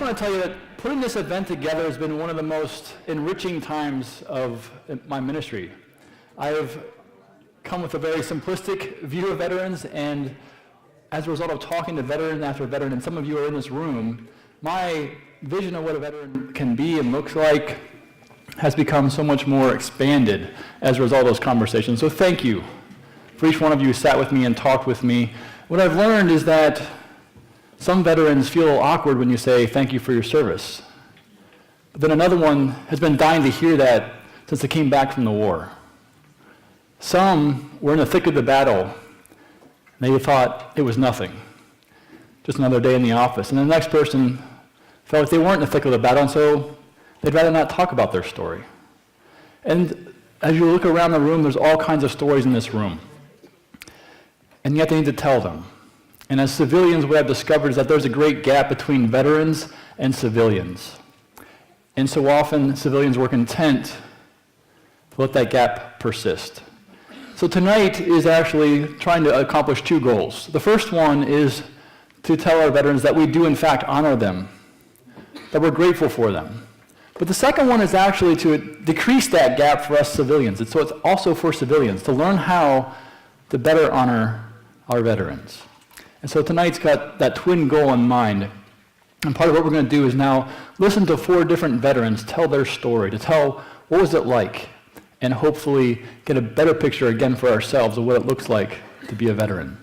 just want to tell you that putting this event together has been one of the most enriching times of my ministry. I have come with a very simplistic view of veterans, and as a result of talking to veteran after veteran, and some of you are in this room, my vision of what a veteran can be and looks like has become so much more expanded as a result of those conversations. So thank you for each one of you who sat with me and talked with me. What I've learned is that some veterans feel awkward when you say thank you for your service. But then another one has been dying to hear that since they came back from the war. Some were in the thick of the battle, and they thought it was nothing, just another day in the office. And the next person felt like they weren't in the thick of the battle, and so they'd rather not talk about their story. And as you look around the room, there's all kinds of stories in this room. And yet they need to tell them. And as civilians, what I've discovered is that there's a great gap between veterans and civilians. And so often, civilians were content to let that gap persist. So tonight is actually trying to accomplish two goals. The first one is to tell our veterans that we do in fact honor them, that we're grateful for them. But the second one is actually to decrease that gap for us civilians. And so it's also for civilians to learn how to better honor our veterans. And so tonight's got that twin goal in mind. And part of what we're going to do is now listen to 4 different veterans tell their story, to tell what was it like, and hopefully get a better picture again for ourselves of what it looks like to be a veteran.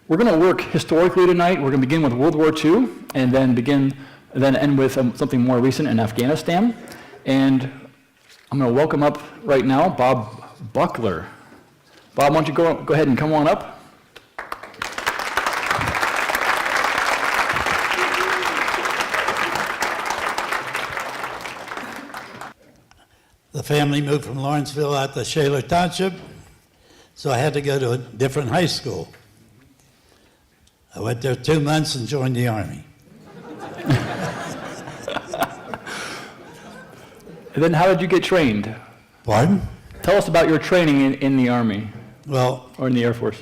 We're going to work historically tonight. We're going to begin with World War II and then end with something more recent in Afghanistan. And I'm going to welcome up right now Bob Buckler. Bob, why don't you go ahead and come on up? The family moved from Lawrenceville out to Shaler Township, so I had to go to a different high school. I went there 2 months and joined the Army. And then how did you get trained? Pardon? Tell us about your training in the Army. Well, or in the Air Force.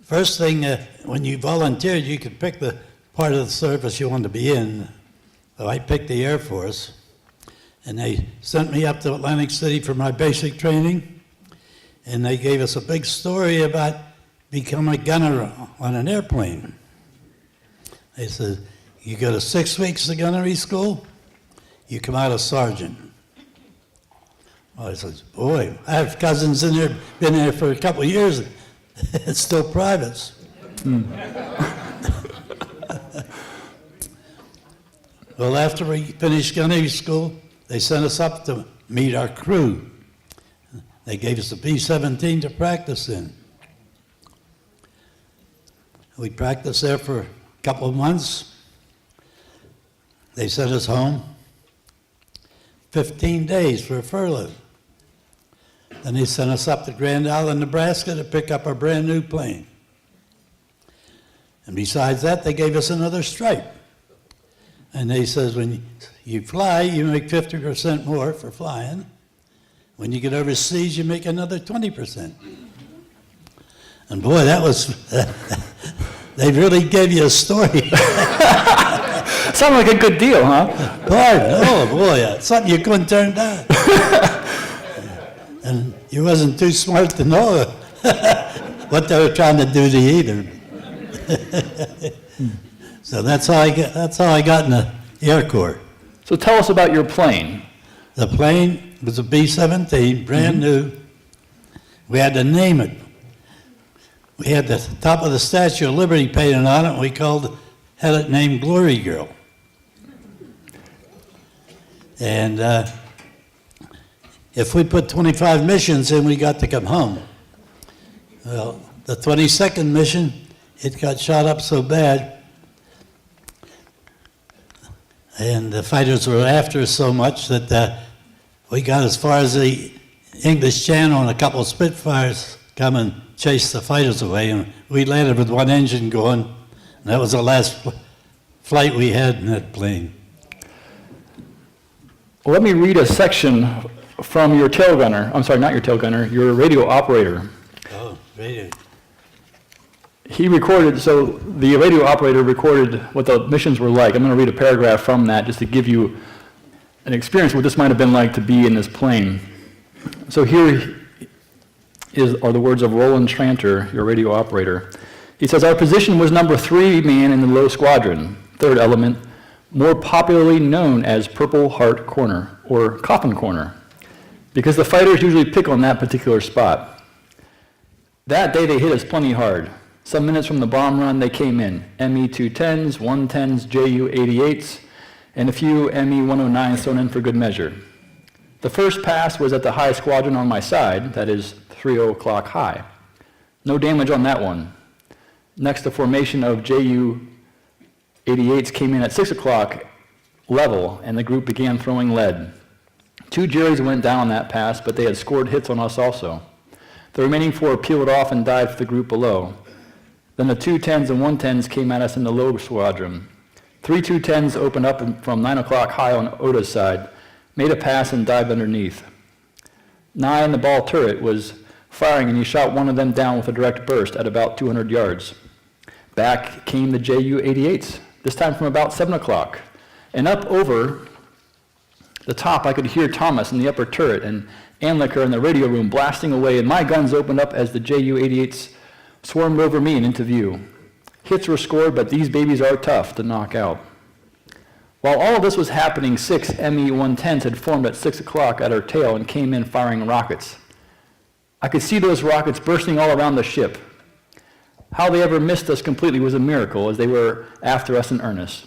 First thing, when you volunteered, you could pick the part of the service you wanted to be in. So I picked the Air Force. And they sent me up to Atlantic City for my basic training, and they gave us a big story about becoming a gunner on an airplane. They said, you go to 6 weeks of gunnery school, you come out a sergeant. Well, I said, boy, I have cousins in there, been there for a couple of years, it's still privates. Well, after we finished gunnery school, they sent us up to meet our crew. They gave us a B-17 to practice in. We practiced there for a couple of months. They sent us home 15 days for a furlough. Then they sent us up to Grand Island, Nebraska to pick up our brand new plane. And besides that, they gave us another stripe. And they says, when you fly, you make 50% more for flying. When you get overseas, you make another 20%. And boy, that was, they really gave you a story. Sounded like a good deal, huh? Oh boy, something you couldn't turn down. And you wasn't too smart to know what they were trying to do to you either. So that's how I got in the Air Corps. So tell us about your plane. The plane was a B-17, brand new. We had to name it. We had the top of the Statue of Liberty painted on it, and we had it named Glory Girl. And if we put 25 missions in, we got to come home. Well, the 22nd mission, it got shot up so bad, and the fighters were after us so much that we got as far as the English Channel, and a couple of Spitfires come and chase the fighters away, and we landed with one engine going, and that was the last flight we had in that plane. Well, let me read a section from your tail gunner. I'm sorry, not your tail gunner, your radio operator. Oh, radio. he recorded, so the radio operator recorded what the missions were like. I'm going to read a paragraph from that just to give you an experience of what this might have been like to be in this plane. So here are the words of Roland Tranter, your radio operator. He says, our position was number 3 man in the low squadron, third element, more popularly known as Purple Heart Corner, or Coffin Corner, because the fighters usually pick on that particular spot. That day they hit us plenty hard. Some minutes from the bomb run, they came in. ME-210s, 110s, JU-88s, and a few ME-109s thrown in for good measure. The first pass was at the high squadron on my side, that is 3 o'clock high. No damage on that one. Next, the formation of JU-88s came in at 6 o'clock level, and the group began throwing lead. 2 Jerrys went down on that pass, but they had scored hits on us also. The remaining 4 peeled off and died for the group below. Then the 210s and 110s came at us in the low squadron. 3 210s opened up from 9 o'clock high on Oda's side, made a pass and dived underneath. Nye in the ball turret was firing, and he shot one of them down with a direct burst at about 200 yards. Back came the JU-88s, this time from about 7 o'clock. And up over the top, I could hear Thomas in the upper turret and Anliker in the radio room blasting away, and my guns opened up as the JU-88s swarmed over me and into view. Hits were scored, but these babies are tough to knock out. While all of this was happening, 6 ME-110s had formed at 6 o'clock at our tail and came in firing rockets. I could see those rockets bursting all around the ship. How they ever missed us completely was a miracle, as they were after us in earnest.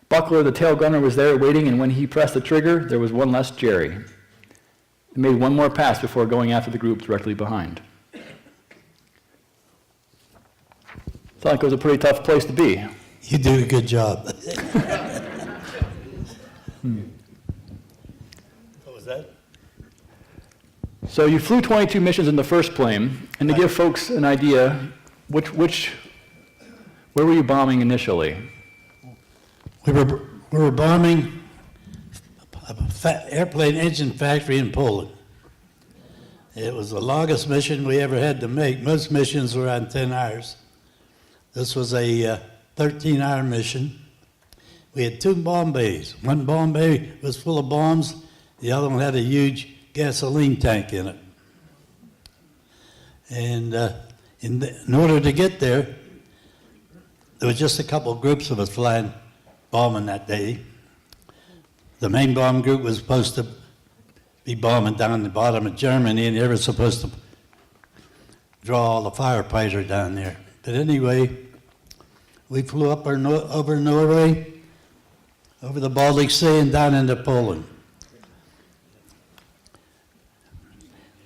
Buckler, the tail gunner, was there waiting, and when he pressed the trigger, there was one less Jerry. They made one more pass before going after the group directly behind. Sounds like it was a pretty tough place to be. You do a good job. What was that? So you flew 22 missions in the first plane, and to give folks an idea, where were you bombing initially? We were bombing a airplane engine factory in Poland. It was the longest mission we ever had to make. Most missions were on 10 hours. This was a 13-hour mission. We had 2 bomb bays. One bomb bay was full of bombs. The other one had a huge gasoline tank in it. And in order to get there was just a couple of groups of us flying, bombing that day. The main bomb group was supposed to be bombing down the bottom of Germany, and they were supposed to draw all the firefighter down there. But anyway, we flew up over Norway, over the Baltic Sea, and down into Poland.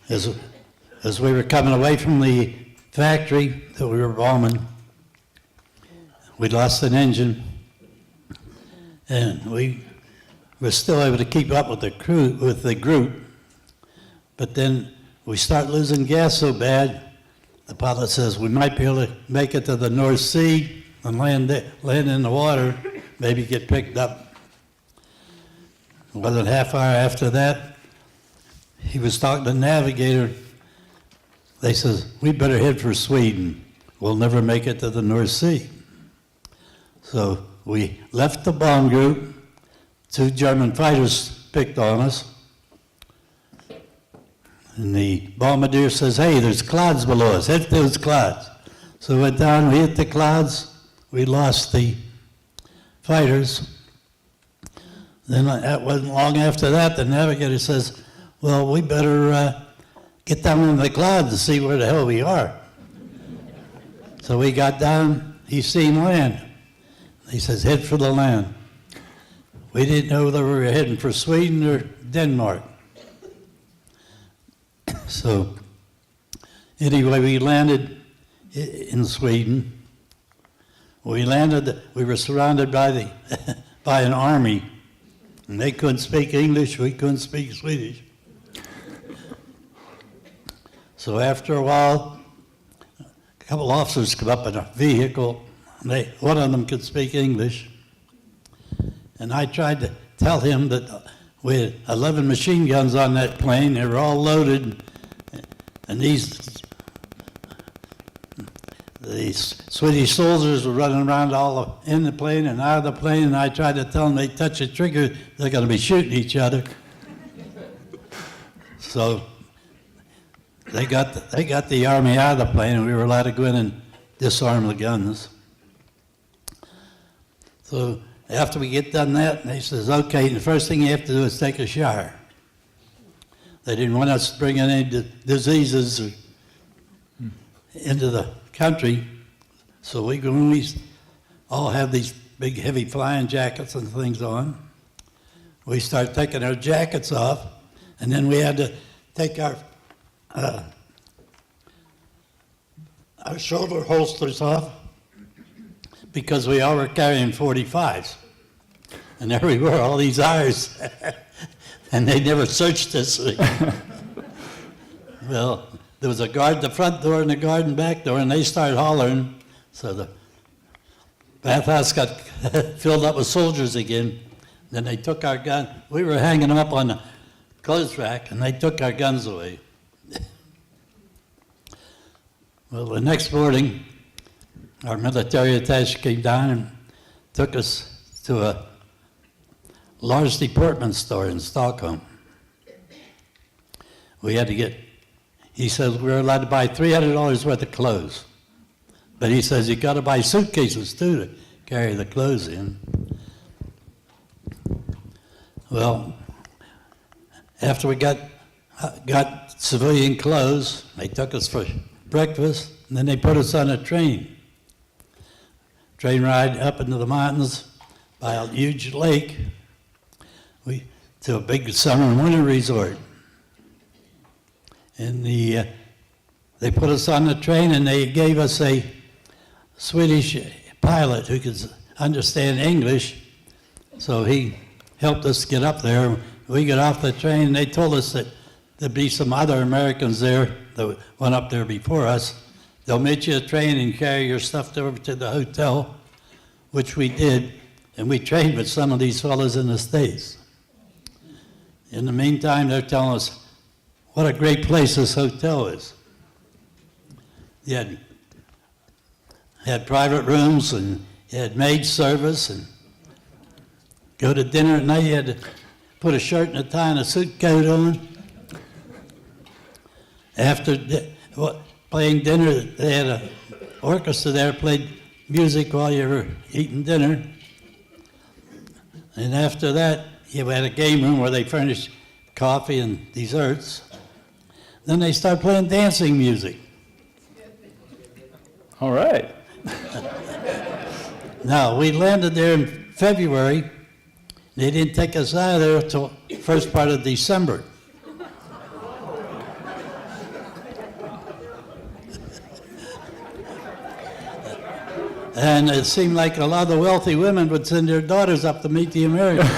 As we were coming away from the factory that we were bombing, we lost an engine, and we were still able to keep up with the group, but then we start losing gas so bad, the pilot says we might be able to make it to the North Sea and land in the water, maybe get picked up. More than a half hour after that, he was talking to the navigator. They says, we better head for Sweden. We'll never make it to the North Sea. So we left the bomb group. 2 German fighters picked on us. And the bombardier says, hey, there's clouds below us. Hit those clouds. So we went down, we hit the clouds. We lost the fighters. Then that wasn't long after that, the navigator says, well, we better get down in the clouds to see where the hell we are. So we got down, he seen land. He says, head for the land. We didn't know whether we were heading for Sweden or Denmark. So anyway, we landed in Sweden. We were surrounded by by an army, and they couldn't speak English, we couldn't speak Swedish. So after a while, a couple officers come up in a vehicle. One of them could speak English. And I tried to tell him that we had 11 machine guns on that plane. They were all loaded. And the the Swedish soldiers were running around in the plane and out of the plane, and I tried to tell them they touch the trigger, they're going to be shooting each other. So they got the army out of the plane, and we were allowed to go in and disarm the guns. So after we get done that, they says, okay, the first thing you have to do is take a shower. They didn't want us bringing any diseases into the country, so we all have these big heavy flying jackets and things on. We start taking our jackets off, and then we had to take our shoulder holsters off because we all were carrying 45s. And there we were, all these Irish, and they never searched us. Well, there was a guard at the front door and a guard in the back door, and they started hollering. So the bathhouse got filled up with soldiers again. Then they took our gun. We were hanging them up on the clothes rack, and they took our guns away. Well, the next morning, our military attaché came down and took us to a large department store in Stockholm. We had to he says we were allowed to buy $300 worth of clothes. But he says you got to buy suitcases too to carry the clothes in. Well, after we got civilian clothes, they took us for breakfast, and then they put us on a train ride up into the mountains by a huge lake to a big summer and winter resort. And they put us on the train, and they gave us a Swedish pilot who could understand English, so he helped us get up there. We got off the train, and they told us that there'd be some other Americans there that went up there before us. They'll meet you at the train and carry your stuff over to the hotel, which we did, and we trained with some of these fellows in the States. In the meantime, they're telling us what a great place this hotel is. You had private rooms, and you had maid service, and go to dinner at night, you had to put a shirt and a tie and a suit coat on. After playing dinner, they had an orchestra there, played music while you were eating dinner. And after that, you had a game room where they furnished coffee and desserts. Then they started playing dancing music. All right. Now, we landed there in February. They didn't take us out of there until first part of December. And it seemed like a lot of the wealthy women would send their daughters up to meet the Americans.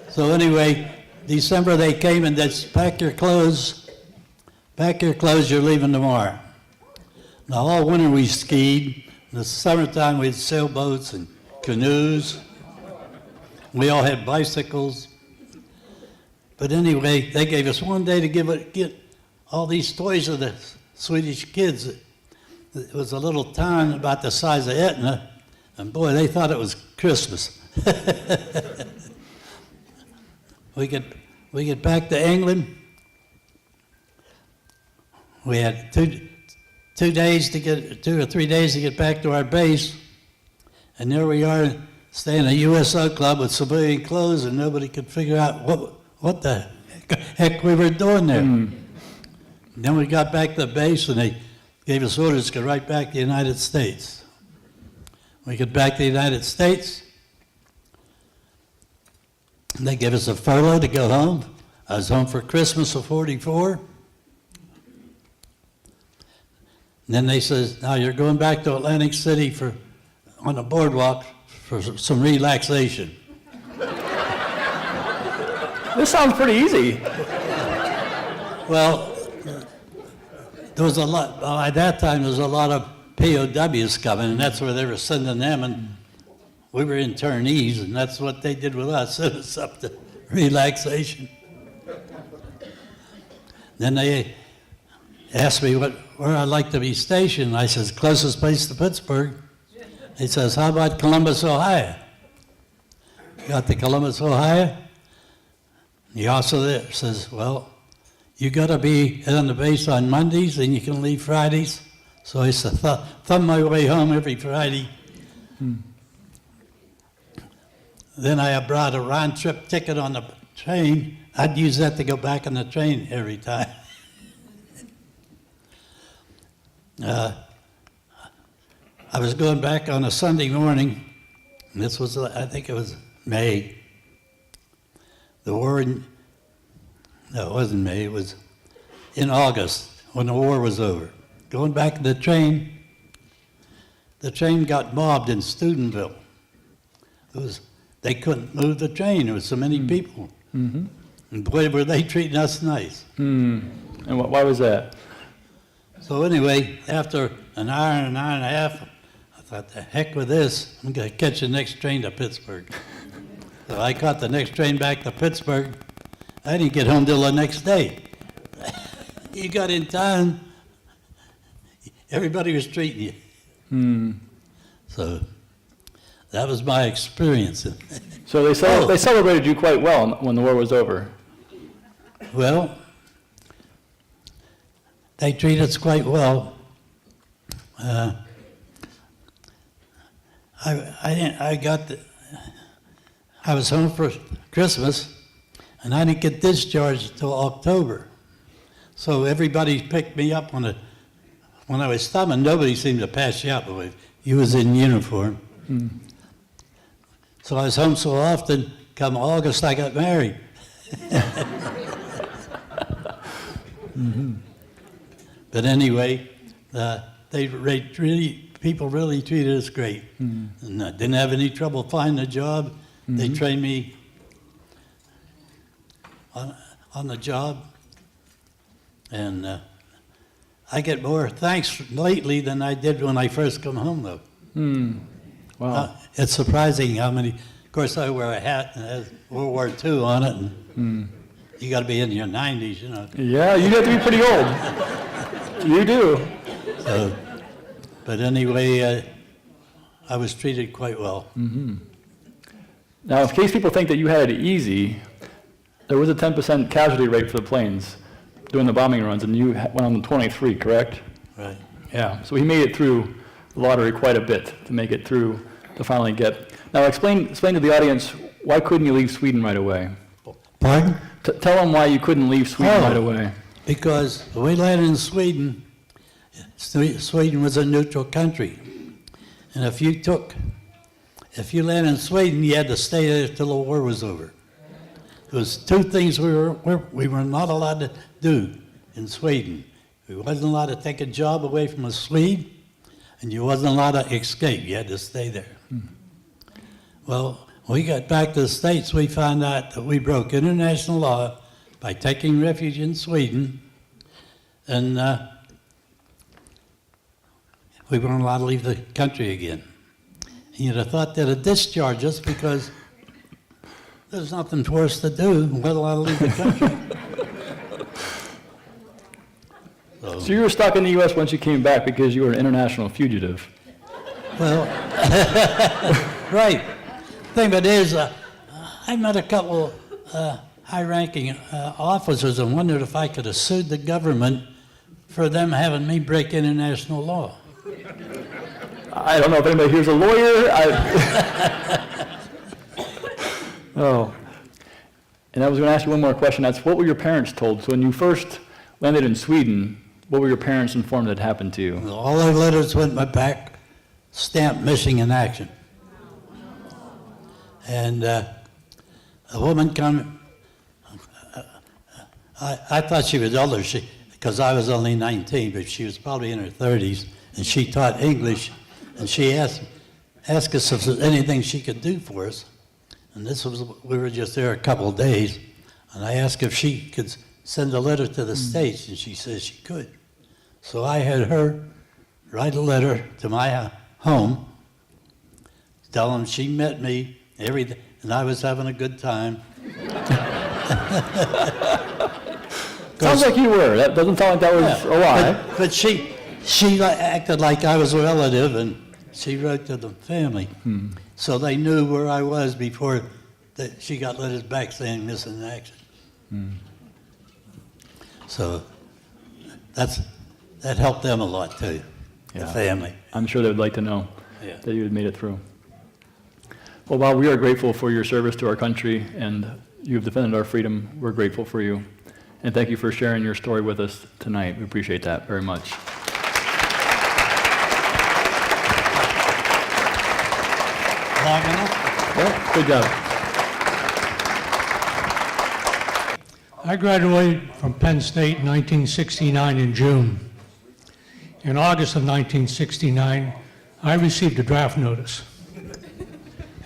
So anyway, December they came and said, pack your clothes, you're leaving tomorrow. Now all winter we skied. In the summertime we had sailboats and canoes. We all had bicycles. But anyway, they gave us one day to get all these toys to the Swedish kids. It was a little town about the size of Etna, and boy, they thought it was Christmas. We get back to England. We had two or 3 days to get back to our base, and there we are, staying in a USO club with civilian clothes, and nobody could figure out what the heck we were doing there. Then we got back to the base, and they gave us orders to go right back to the United States. We get back to the United States, and they gave us a furlough to go home. I was home for Christmas of '44. And then they says, now you're going back to Atlantic City on the boardwalk for some relaxation. This sounds pretty easy. Well, there was a lot, at that time there was a lot of POWs coming, and that's where they were sending them, and we were internees, and that's what they did with us, sent us up to relaxation. Then they asked me where I'd like to be stationed. I says, closest place to Pittsburgh. He says, how about Columbus, Ohio? Got to Columbus, Ohio. The officer there says, well, you got to be on the base on Mondays and you can leave Fridays. So I used to thumb my way home every Friday. Then I brought a round-trip ticket on the train. I'd use that to go back on the train every time. I was going back on a Sunday morning, and this was, I think it was May. The war in, no, it wasn't May, it was in August when the war was over. Going back to the train got mobbed in Steubenville. They couldn't move the train, there was so many people. And boy, were they treating us nice. And why was that? So anyway, after an hour and a half, I thought, the heck with this, I'm going to catch the next train to Pittsburgh. So I caught the next train back to Pittsburgh. I didn't get home till the next day. You got in town, everybody was treating you. So that was my experience. So they celebrated you quite well when the war was over. Well, they treated us quite well. I was home for Christmas, and I didn't get discharged until October. So everybody picked me up when I was thumbing. Nobody seemed to pass you up. You was in uniform. So I was home so often. Come August, I got married. But anyway, people really treated us great. And I didn't have any trouble finding a job. They trained me on the job. And I get more thanks lately than I did when I first come home, though. Wow. It's surprising how many. Of course, I wear a hat that has World War II on it, and you got to be in your 90s, you know. Yeah, you have to be pretty old. You do. So, but anyway, I was treated quite well. Now, in case people think that you had it easy, there was a 10% casualty rate for the planes during the bombing runs, and you went on the 23, correct? Right. Yeah, so he made it through the lottery quite a bit to make it through to finally get. Now, explain to the audience, why couldn't you leave Sweden right away? Pardon? Tell them why you couldn't leave Sweden right away. Because we landed in Sweden. Sweden was a neutral country. And if you landed in Sweden, you had to stay there till the war was over. There was two things we were not allowed to do in Sweden. We wasn't allowed to take a job away from a Swede, and you wasn't allowed to escape. You had to stay there. Well, when we got back to the States, we found out that we broke international law by taking refuge in Sweden, and we weren't allowed to leave the country again. And you'd have thought they'd have discharged us because there's nothing for us to do. We're not allowed to leave the country. So you were stuck in the U.S. once you came back because you were an international fugitive. Well, right. Thing of it is, I met a couple high-ranking officers and wondered if I could have sued the government for them having me break international law. I don't know if anybody here's a lawyer. Oh. And I was going to ask you one more question. That's what were your parents told? So when you first landed in Sweden, what were your parents informed had happened to you? All their letters went back, stamped missing in action. And a woman come, I thought she was older because I was only 19, but she was probably in her 30s, and she taught English, and she asked us if there's anything she could do for us. And we were just there a couple of days, and I asked if she could send a letter to the States, and she said she could. So I had her write a letter to my home, telling them she met me, everything, and I was having a good time. Of Sounds like you were. That doesn't sound like that was a lie. But she acted like I was a relative, and she wrote to the family. So they knew where I was before she got letters back saying missing in action. So that helped them a lot too, the family. I'm sure they would like to know Yeah. that you had made it through. Well, while we are grateful for your service to our country and you've defended our freedom, we're grateful for you. And thank you for sharing your story with us tonight. We appreciate that very much. Long enough? Yeah, good job. I graduated from Penn State in 1969 in June. In August of 1969, I received a draft notice.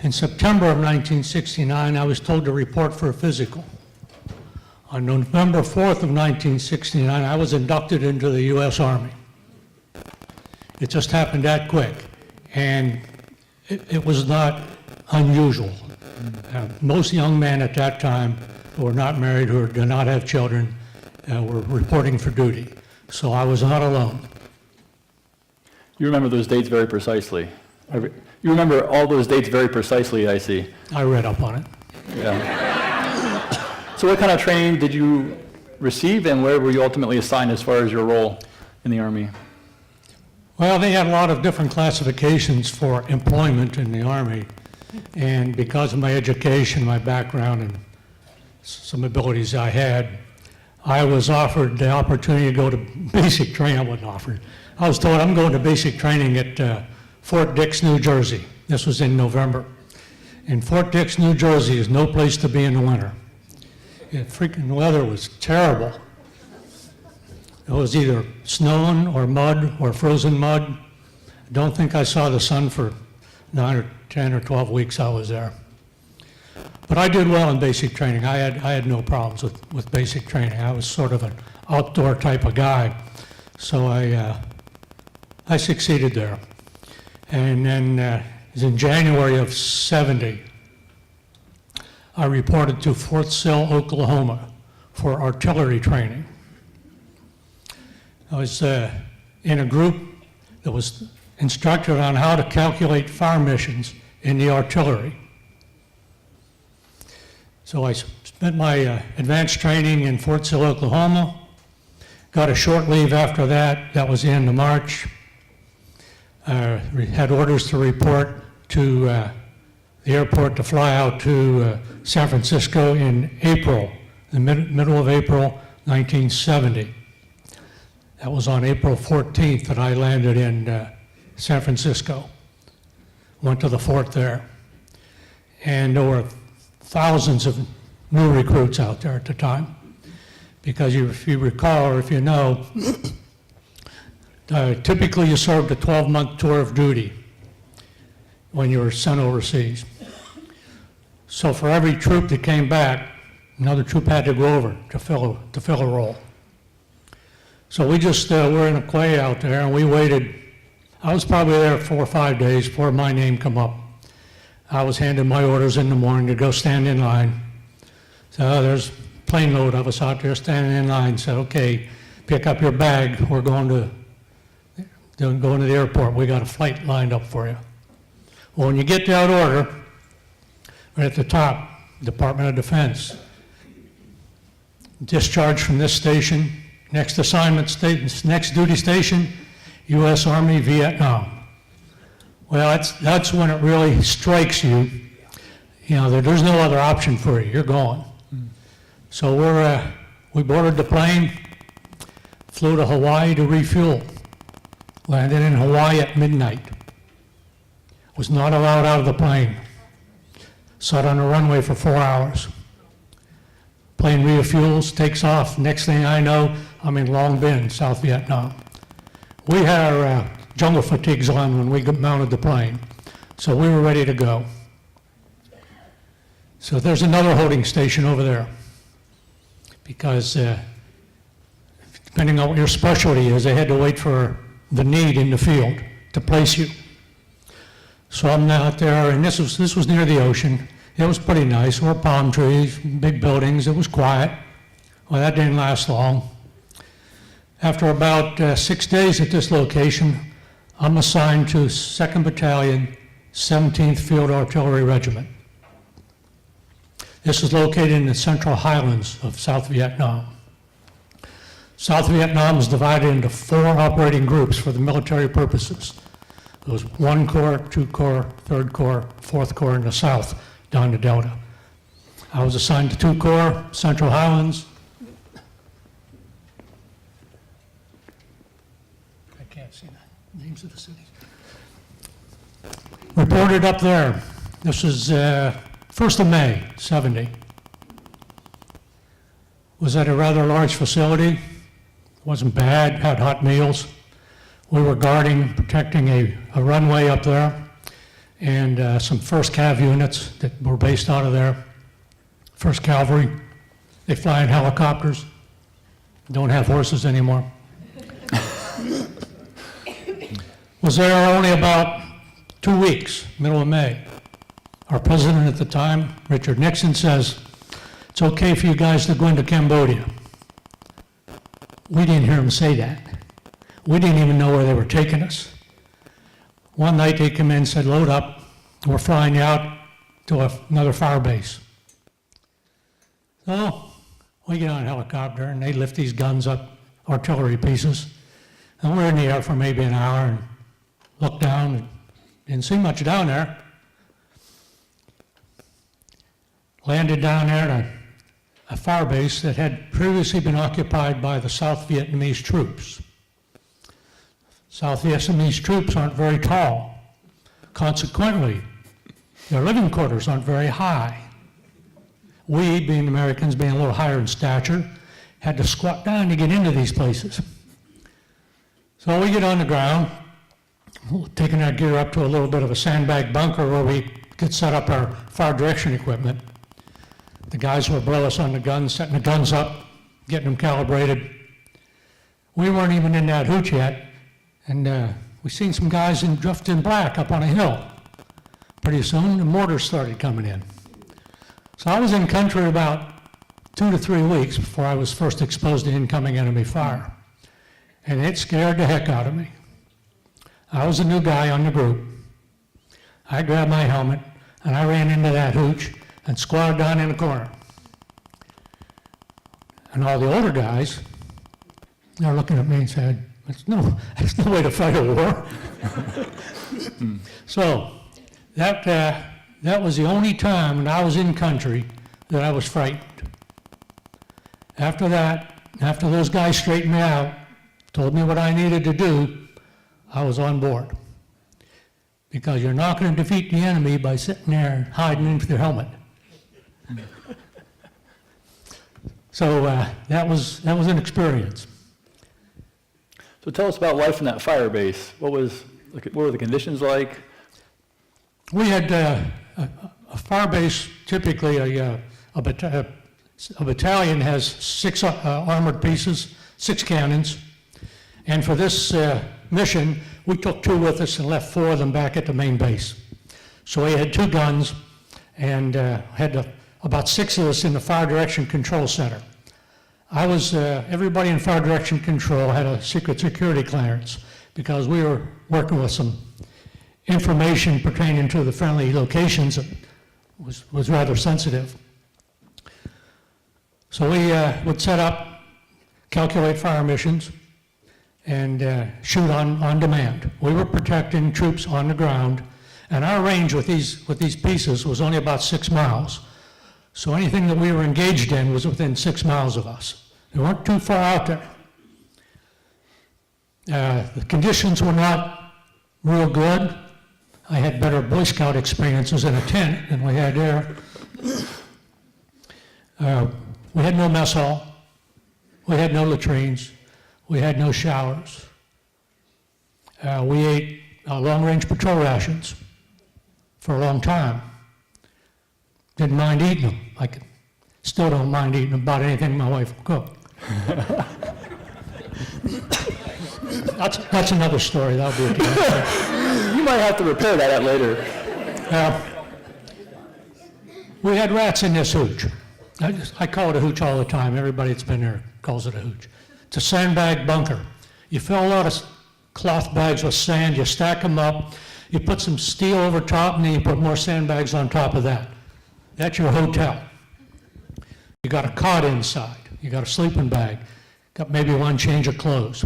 In September of 1969, I was told to report for a physical. On November 4th of 1969, I was inducted into the U.S. Army. It just happened that quick, and it was not unusual. Most young men at that time who were not married, who did not have children, were reporting for duty. So I was not alone. You remember those dates very precisely. You remember all those dates very precisely, I see. I read up on it. Yeah. So what kind of training did you receive, and where were you ultimately assigned as far as your role in the Army? Well, they had a lot of different classifications for employment in the Army. And because of my education, my background, and some abilities I had, I was offered the opportunity to go to basic training. I wasn't offered. I was told I'm going to basic training at Fort Dix, New Jersey. This was in November. And Fort Dix, New Jersey is no place to be in the winter. The freaking weather was terrible. It was either snowing or mud or frozen mud. I don't think I saw the sun for 9 or 10 or 12 weeks I was there. But I did well in basic training. I had no problems with basic training. I was sort of an outdoor type of guy. So I succeeded there. And then it was in January of '70, I reported to Fort Sill, Oklahoma for artillery training. I was in a group that was instructed on how to calculate fire missions in the artillery. So I spent my advanced training in Fort Sill, Oklahoma, got a short leave after that. That was the end of March. We had orders to report to the airport to fly out to San Francisco in April, the middle of April 1970. That was on April 14th that I landed in San Francisco. Went to the fort there. And there were thousands of new recruits out there at the time. Because if you recall, or if you know, typically you served a 12-month tour of duty when you were sent overseas. So for every troop that came back, another troop had to go over to fill a role. So we just were in a quay out there, and we waited. I was probably there 4 or 5 days before my name come up. I was handed my orders in the morning to go stand in line. So there's a plane load of us out there standing in line. Said, okay, pick up your bag. We're going to the airport. We got a flight lined up for you. Well, when you get that order, right at the top, Department of Defense, discharge from this station, next assignment station, next duty station, U.S. Army, Vietnam. Well, that's when it really strikes you. You know, there's no other option for you. You're going. So we boarded the plane, flew to Hawaii to refuel. Landed in Hawaii at midnight. Was not allowed out of the plane. Sat on the runway for 4 hours. Plane refuels, takes off. Next thing I know, I'm in Long Binh, South Vietnam. We had our jungle fatigues on when we mounted the plane, so we were ready to go. So there's another holding station over there, because depending on what your specialty is, they had to wait for the need in the field to place you. So I'm out there, and this was near the ocean. It was pretty nice. There were palm trees, big buildings. It was quiet. Well, that didn't last long. After about 6 days at this location, I'm assigned to 2nd Battalion, 17th Field Artillery Regiment. This is located in the central highlands of South Vietnam. South Vietnam is divided into 4 operating groups for the military purposes. There was 1 Corps, 2 Corps, 3rd Corps, 4th Corps in the south, down the Delta. I was assigned to 2 Corps, Central Highlands. I can't see the names of the cities. Reported up there. This is 1st of May, 70. Was at a rather large facility. Wasn't bad, had hot meals. We were guarding, protecting a runway up there, and some 1st Cav units that were based out of there. 1st Cavalry. They fly in helicopters. Don't have horses anymore. Was there only about 2 weeks, middle of May. Our president at the time, Richard Nixon, says, "It's okay for you guys to go into Cambodia." We didn't hear him say that. We didn't even know where they were taking us. One night they come in and said, "Load up, we're flying you out to another fire base." So we get on a helicopter and they lift these guns up, artillery pieces, and we're in the air for maybe an hour and look down and didn't see much down there. Landed down there at a fire base that had previously been occupied by the South Vietnamese troops. South Vietnamese troops aren't very tall. Consequently, their living quarters aren't very high. We, being Americans, being a little higher in stature, had to squat down to get into these places. So we get on the ground, taking our gear up to a little bit of a sandbag bunker where we could set up our fire direction equipment. The guys were below us on the guns, setting the guns up, getting them calibrated. We weren't even in that hooch yet, and we seen some guys dressed in black up on a hill. Pretty soon, the mortars started coming in. So I was in country about 2 to 3 weeks before I was first exposed to incoming enemy fire. And it scared the heck out of me. I was a new guy on the group. I grabbed my helmet, and I ran into that hooch and squatted down in the corner. And all the older guys, they're looking at me and said, that's no way to fight a war. So that was the only time when I was in country that I was frightened. After that, after those guys straightened me out, told me what I needed to do, I was on board. Because you're not going to defeat the enemy by sitting there hiding into their helmet. So that was an experience. So tell us about life in that fire base. What were the conditions like? We had a fire base, typically a battalion has 6 armored pieces, 6 cannons, and for this mission, we took 2 with us and left 4 of them back at the main base. So we had 2 guns and had about 6 of us in the fire direction control center. Everybody in fire direction control had a secret security clearance because we were working with some information pertaining to the friendly locations that was rather sensitive. So we would set up, calculate fire missions, and shoot on demand. We were protecting troops on the ground, and our range with these pieces was only about 6 miles. So anything that we were engaged in was within 6 miles of us. We weren't too far out there. The conditions were not real good. I had better Boy Scout experiences in a tent than we had there. We had no mess hall. We had no latrines. We had no showers. We ate long-range patrol rations for a long time. Didn't mind eating them. I still don't mind eating about anything my wife will cook. That's another story. That'll be at the end. You might have to repair that later. We had rats in this hooch. I call it a hooch all the time. Everybody that's been there calls it a hooch. It's a sandbag bunker. You fill a lot of cloth bags with sand, you stack them up, you put some steel over top, and then you put more sandbags on top of that. That's your hotel. You got a cot inside. You got a sleeping bag. Got maybe one change of clothes.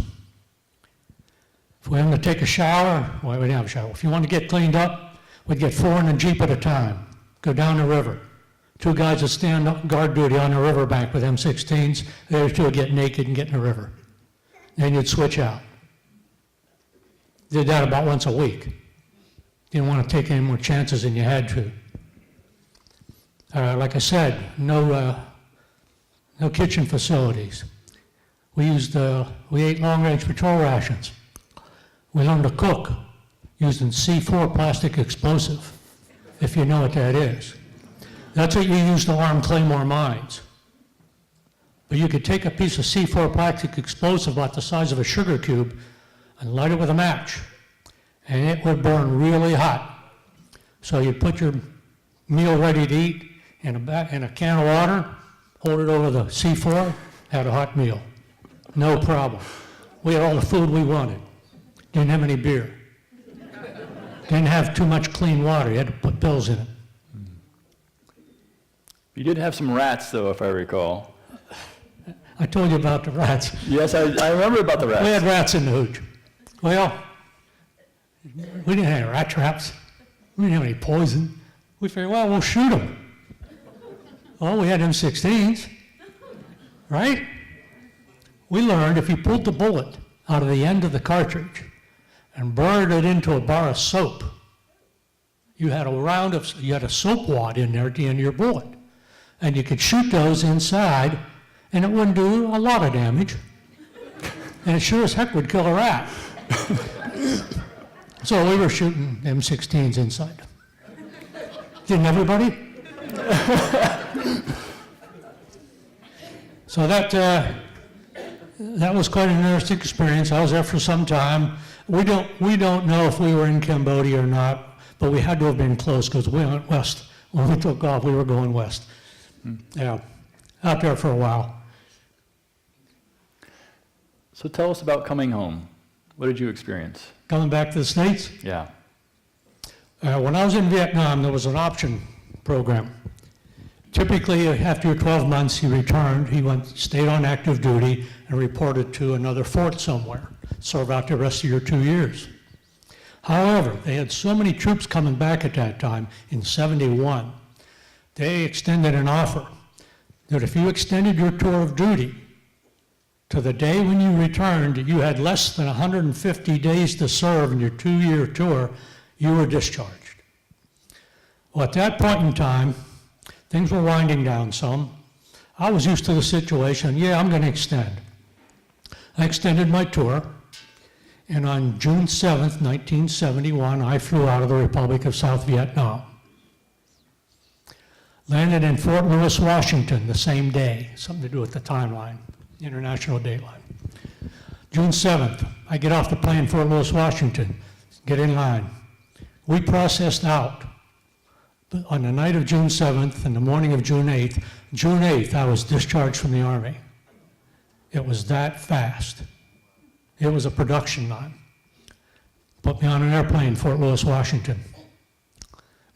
If we want to take a shower, well, we didn't have a shower. If you want to get cleaned up, we'd get 4 in a Jeep at a time. Go down the river. 2 guys would stand up guard duty on the riverbank with M16s. The other 2 would get naked and get in the river. Then you'd switch out. Did that about once a week. Didn't want to take any more chances than you had to. Like I said, no kitchen facilities. We ate long-range patrol rations. We learned to cook using C4 plastic explosive, if you know what that is. That's what you use to arm Claymore mines. But you could take a piece of C4 plastic explosive about the size of a sugar cube and light it with a match, and it would burn really hot. So you'd put your meal ready to eat in a can of water, hold it over the C4, had a hot meal. No problem. We had all the food we wanted. Didn't have any beer. Didn't have too much clean water. You had to put pills in it. You did have some rats, though, if I recall. I told you about the rats. Yes, I remember about the rats. We had rats in the hooch. Well, we didn't have any rat traps. We didn't have any poison. We figured, well, we'll shoot them. Well, we had M16s, right? We learned if you pulled the bullet out of the end of the cartridge and burned it into a bar of soap, you had a soap wad in there at the end of your bullet. And you could shoot those inside, and it wouldn't do a lot of damage. And it sure as heck would kill a rat. So we were shooting M16s inside. Didn't everybody? So that was quite an interesting experience. I was there for some time. We don't know if we were in Cambodia or not, but we had to have been close because we went west. When we took off, we were going west. Yeah, out there for a while. So tell us about coming home. What did you experience? Coming back to the States? Yeah. When I was in Vietnam, there was an option program. Typically, after your 12 months, he returned. He stayed on active duty and reported to another fort somewhere. Serve out the rest of your 2 years. However, they had so many troops coming back at that time in '71. They extended an offer that if you extended your tour of duty to the day when you returned, you had less than 150 days to serve in your 2-year tour, you were discharged. Well, at that point in time, things were winding down some. I was used to the situation. Yeah, I'm going to extend. I extended my tour, and on June 7th, 1971, I flew out of the Republic of South Vietnam. Landed in Fort Lewis, Washington the same day, something to do with the timeline, international dateline. June 7th, I get off the plane in Fort Lewis, Washington, get in line. We processed out on the night of June 7th and the morning of June 8th. June 8th, I was discharged from the Army. It was that fast. It was a production line. Put me on an airplane in Fort Lewis, Washington.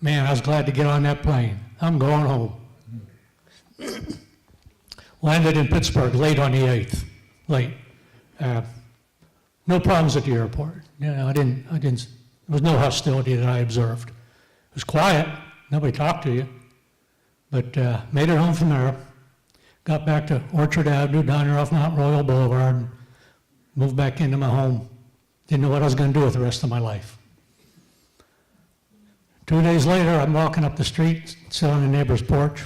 Man, I was glad to get on that plane. I'm going home. Landed in Pittsburgh late on the 8th. Late. No problems at the airport. There was no hostility that I observed. It was quiet. Nobody talked to you. But made it home from there. Got back to Orchard Avenue, down there off Mount Royal Boulevard. Moved back into my home. Didn't know what I was going to do with the rest of my life. 2 days later, I'm walking up the street, sitting on the neighbor's porch.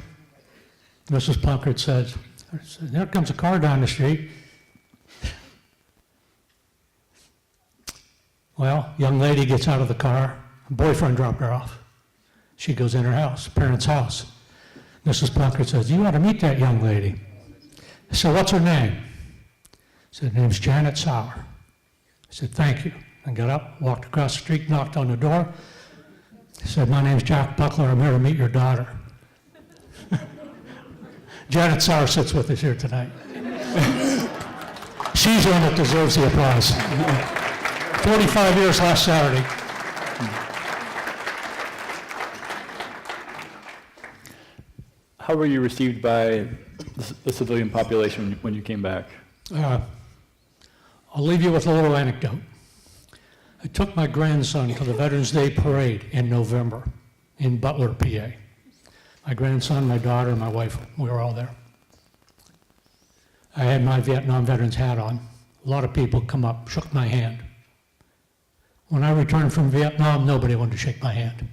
Mrs. Plunkett says, there comes a car down the street. Well, young lady gets out of the car. Her boyfriend dropped her off. She goes in her house, parents' house. Mrs. Plunkett says, you ought to meet that young lady. I said, what's her name? She said, her name's Janet Sauer. I said, thank you. I got up, walked across the street, knocked on the door. I said, my name's Jack Buckler. I'm here to meet your daughter. Janet Sauer sits with us here tonight. She's the one that deserves the applause. 45 years last Saturday. How were you received by the civilian population when you came back? I'll leave you with a little anecdote. I took my grandson to the Veterans Day Parade in November in Butler, PA. My grandson, my daughter, and my wife, we were all there. I had my Vietnam veterans hat on. A lot of people come up, shook my hand. When I returned from Vietnam, nobody wanted to shake my hand.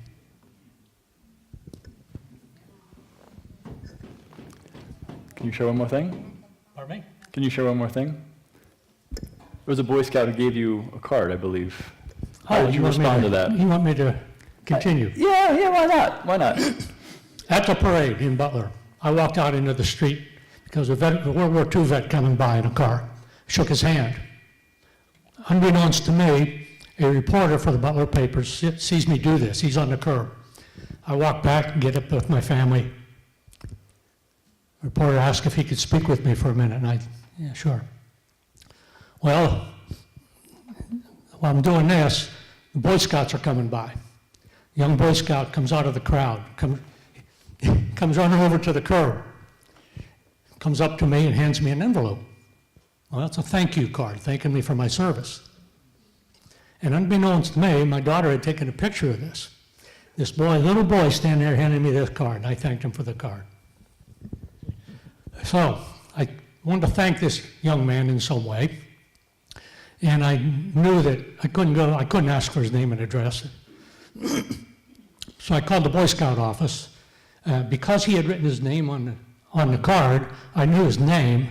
Can you share one more thing? Pardon me? Can you share one more thing? There was a Boy Scout who gave you a card, I believe. How did you respond to that? You want me to continue? Yeah, why not? Why not? At the parade in Butler, I walked out into the street because a World War II vet coming by in a car shook his hand. Unbeknownst to me, a reporter for the Butler papers sees me do this. He's on the curb. I walk back and get up with my family. The reporter asked if he could speak with me for a minute, and yeah, sure. Well, while I'm doing this, the Boy Scouts are coming by. A young Boy Scout comes out of the crowd, comes running over to the curb, comes up to me and hands me an envelope. Well, that's a thank you card, thanking me for my service. And unbeknownst to me, my daughter had taken a picture of this. This boy, little boy, standing there handing me this card, and I thanked him for the card. So I wanted to thank this young man in some way, and I knew that I couldn't ask for his name and address. So I called the Boy Scout office. Because he had written his name on the card, I knew his name.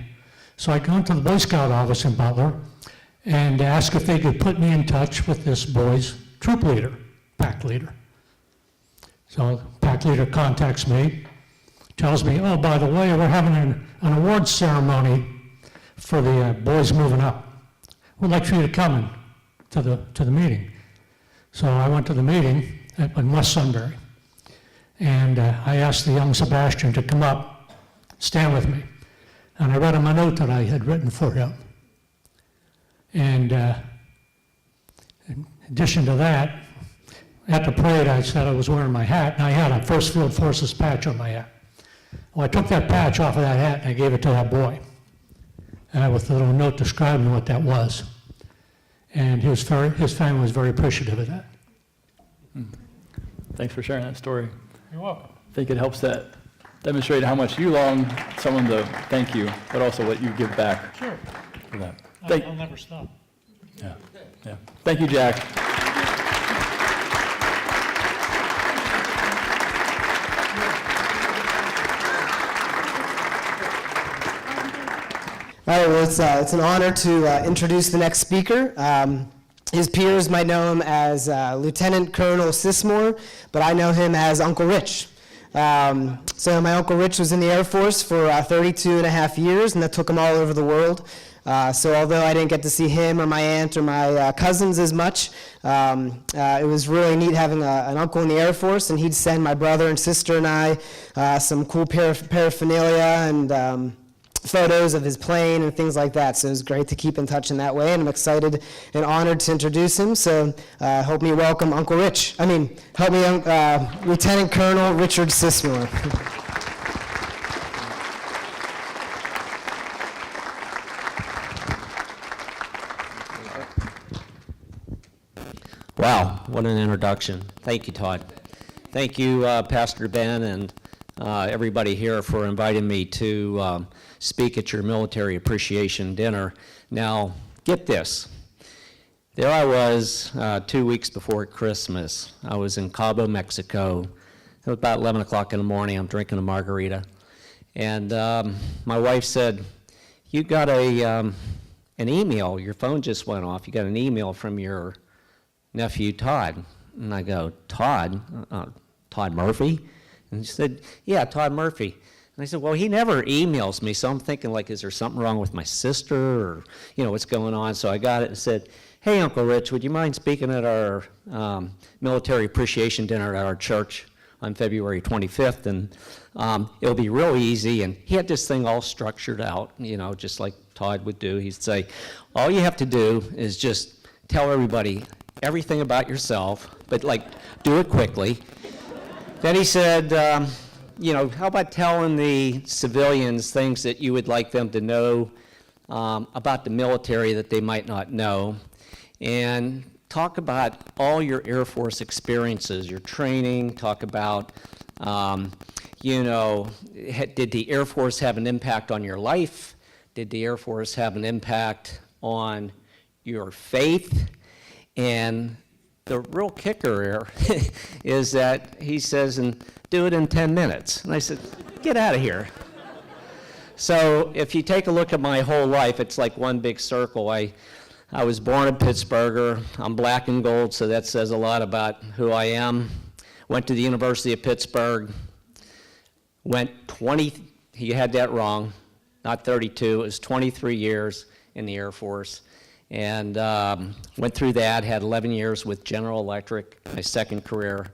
So I went to the Boy Scout office in Butler and asked if they could put me in touch with this boy's troop leader, pack leader. So the pack leader contacts me, tells me, oh, by the way, we're having an awards ceremony for the boys moving up. We'd like for you to come to the meeting. So I went to the meeting in West Sunbury. And I asked the young Sebastian to come up, stand with me. And I read him a note that I had written for him. And in addition to that, at the parade I said I was wearing my hat, and I had a First Field Forces patch on my hat. Well, I took that patch off of that hat and I gave it to that boy, with a little note describing what that was. And his family was very appreciative of that. Thanks for sharing that story. You're welcome. I think it helps that demonstrate how much you long someone to thank you, but also what you give back Sure. for that. I'll never stop. Yeah. Thank you, Jack. All right, well, it's an honor to introduce the next speaker. His peers might know him as Lieutenant Colonel Sismore, but I know him as Uncle Rich. So my Uncle Rich was in the Air Force for 32 and a half years, and that took him all over the world. So although I didn't get to see him or my aunt or my cousins as much, it was really neat having an uncle in the Air Force, and he'd send my brother and sister and I some cool paraphernalia and photos of his plane and things like that. So it was great to keep in touch in that way, and I'm excited and honored to introduce him. So help me welcome Uncle Rich. Help me Lieutenant Colonel Richard Sismore. Wow, what an introduction. Thank you, Todd. Thank you, Pastor Ben, and everybody here for inviting me to speak at your military appreciation dinner. Now, get this. There I was 2 weeks before Christmas. I was in Cabo, Mexico. It was about 11 o'clock in the morning. I'm drinking a margarita. And my wife said, you got an email. Your phone just went off. You got an email from your nephew, Todd. And I go, Todd? Todd Murphy? And she said, yeah, Todd Murphy. And I said, well, he never emails me, so I'm thinking, like, is there something wrong with my sister, or, what's going on? So I got it and said, hey, Uncle Rich, would you mind speaking at our military appreciation dinner at our church on February 25th? And it'll be real easy. And he had this thing all structured out, you know, just like Todd would do. He'd say, all you have to do is just tell everybody everything about yourself, but like do it quickly. Then he said, you know, how about telling the civilians things that you would like them to know about the military that they might not know, and talk about all your Air Force experiences, your training, talk about, you know, did the Air Force have an impact on your life? Did the Air Force have an impact on your faith? And the real kicker here is that he says, and do it in 10 minutes. And I said, get out of here. So if you take a look at my whole life, it's like one big circle. I was born a Pittsburgher. I'm black and gold, so that says a lot about who I am. Went to the University of Pittsburgh. Went he had that wrong, not 32, it was 23 years in the Air Force. And went through that, had 11 years with General Electric, my second career,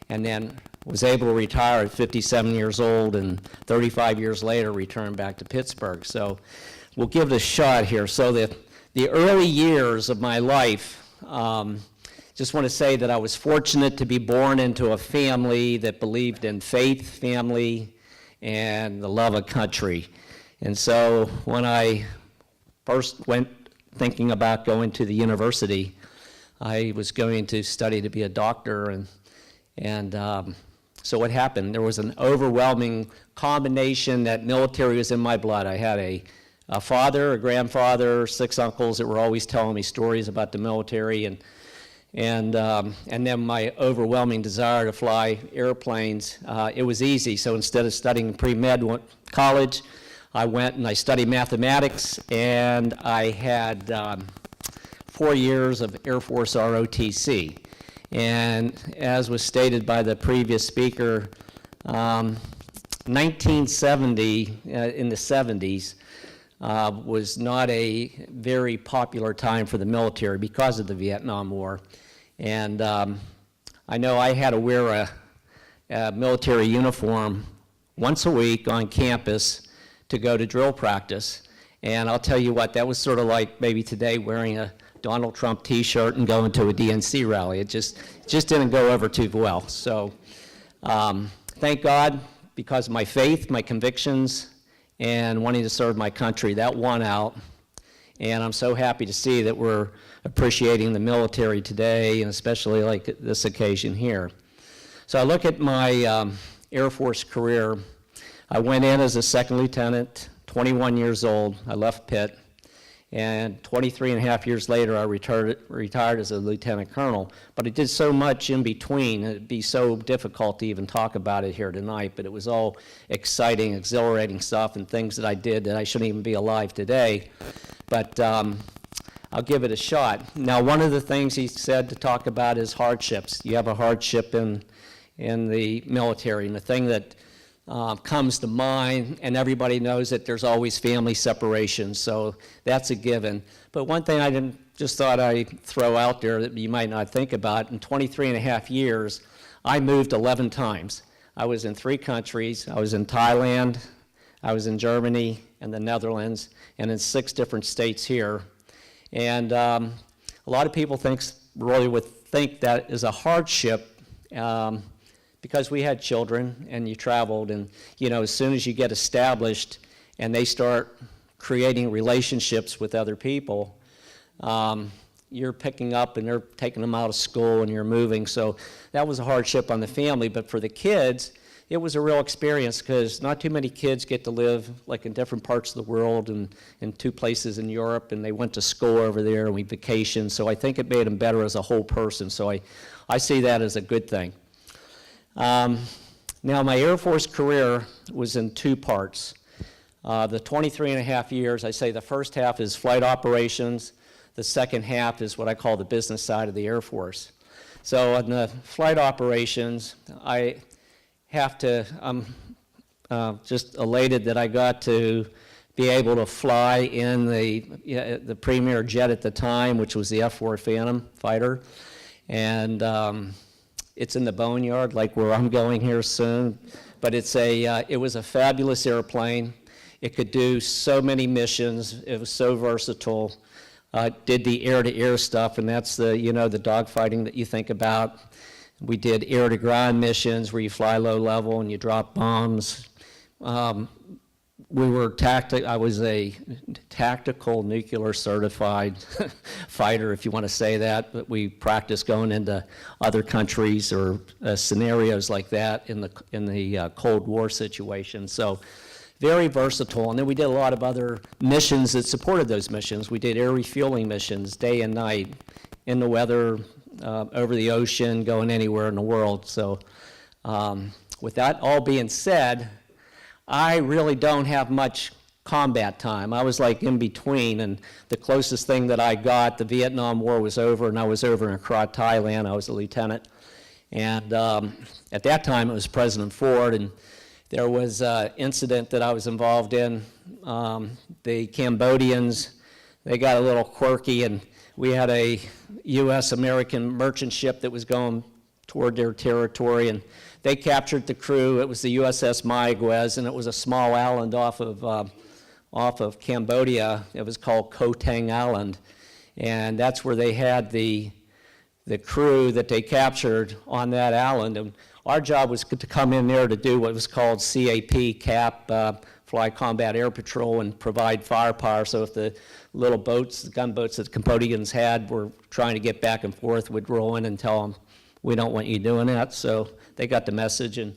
and then was able to retire at 57 years old, and 35 years later returned back to Pittsburgh. So we'll give it a shot here. So the early years of my life, just want to say that I was fortunate to be born into a family that believed in faith, family, and the love of country. And so when I first went thinking about going to the university, I was going to study to be a doctor, and so what happened? There was an overwhelming combination that military was in my blood. I had a father, a grandfather, 6 uncles that were always telling me stories about the military, and then my overwhelming desire to fly airplanes. It was easy, so instead of studying pre-med college, I went and I studied mathematics, and I had 4 years of Air Force ROTC. And as was stated by the previous speaker, 1970, in the 70s, was not a very popular time for the military because of the Vietnam War. And I know I had to wear a military uniform once a week on campus to go to drill practice. And I'll tell you what, that was sort of like maybe today wearing a Donald Trump t-shirt and going to a DNC rally. It just didn't go over too well. So thank God, because of my faith, my convictions, and wanting to serve my country, that won out. And I'm so happy to see that we're appreciating the military today, and especially like this occasion here. So I look at my Air Force career. I went in as a second lieutenant, 21 years old. I left Pitt. And 23 and a half years later, I retired as a lieutenant colonel. But I did so much in between, it'd be so difficult to even talk about it here tonight, but it was all exciting, exhilarating stuff and things that I did that I shouldn't even be alive today. But I'll give it a shot. Now, one of the things he said to talk about is hardships. You have a hardship in the military, and the thing that comes to mind, and everybody knows that there's always family separation, so that's a given. But one thing I just thought I'd throw out there that you might not think about, in 23 and a half years, I moved 11 times. I was in 3 countries. I was in Thailand, I was in Germany and the Netherlands, and in 6 different states here. And a lot of people really would think that is a hardship, because we had children and you traveled, and you know, as soon as you get established and they start creating relationships with other people, you're picking up and they're taking them out of school and you're moving. So that was a hardship on the family, but for the kids, it was a real experience, because not too many kids get to live like in different parts of the world and in 2 places in Europe, and they went to school over there and we vacationed. So I think it made them better as a whole person. So I see that as a good thing. Now, my Air Force career was in 2 parts. The 23 and a half years, I say the first half is flight operations. The second half is what I call the business side of the Air Force. So in the flight operations, I'm just elated that I got to be able to fly in the premier jet at the time, which was the F-4 Phantom fighter. And it's in the boneyard, like where I'm going here soon. but it was a fabulous airplane. It could do so many missions. It was so versatile. Did the air-to-air stuff, and that's the dogfighting that you think about. We did air-to-ground missions where you fly low level and you drop bombs. I was a tactical nuclear certified fighter, if you want to say that, but we practiced going into other countries or scenarios like that in the Cold War situation. So very versatile. And then we did a lot of other missions that supported those missions. We did air refueling missions day and night, in the weather, over the ocean, going anywhere in the world. So with that all being said, I really don't have much combat time. I was like in between, and the closest thing that I got, the Vietnam War was over, and I was over in Accra, Thailand. I was a lieutenant. And at that time, it was President Ford, and there was an incident that I was involved in. The Cambodians, they got a little quirky, and we had a U.S.-American merchant ship that was going toward their territory, and they captured the crew. It was the USS Mayaguez, and it was a small island off of Cambodia. It was called Koh Tang Island, and that's where they had the crew that they captured on that island. And our job was to come in there to do what was called CAP, Fly Combat Air Patrol, and provide firepower. So if the little boats, the gunboats that the Cambodians had were trying to get back and forth, we'd roll in and tell them, we don't want you doing that. So they got the message, and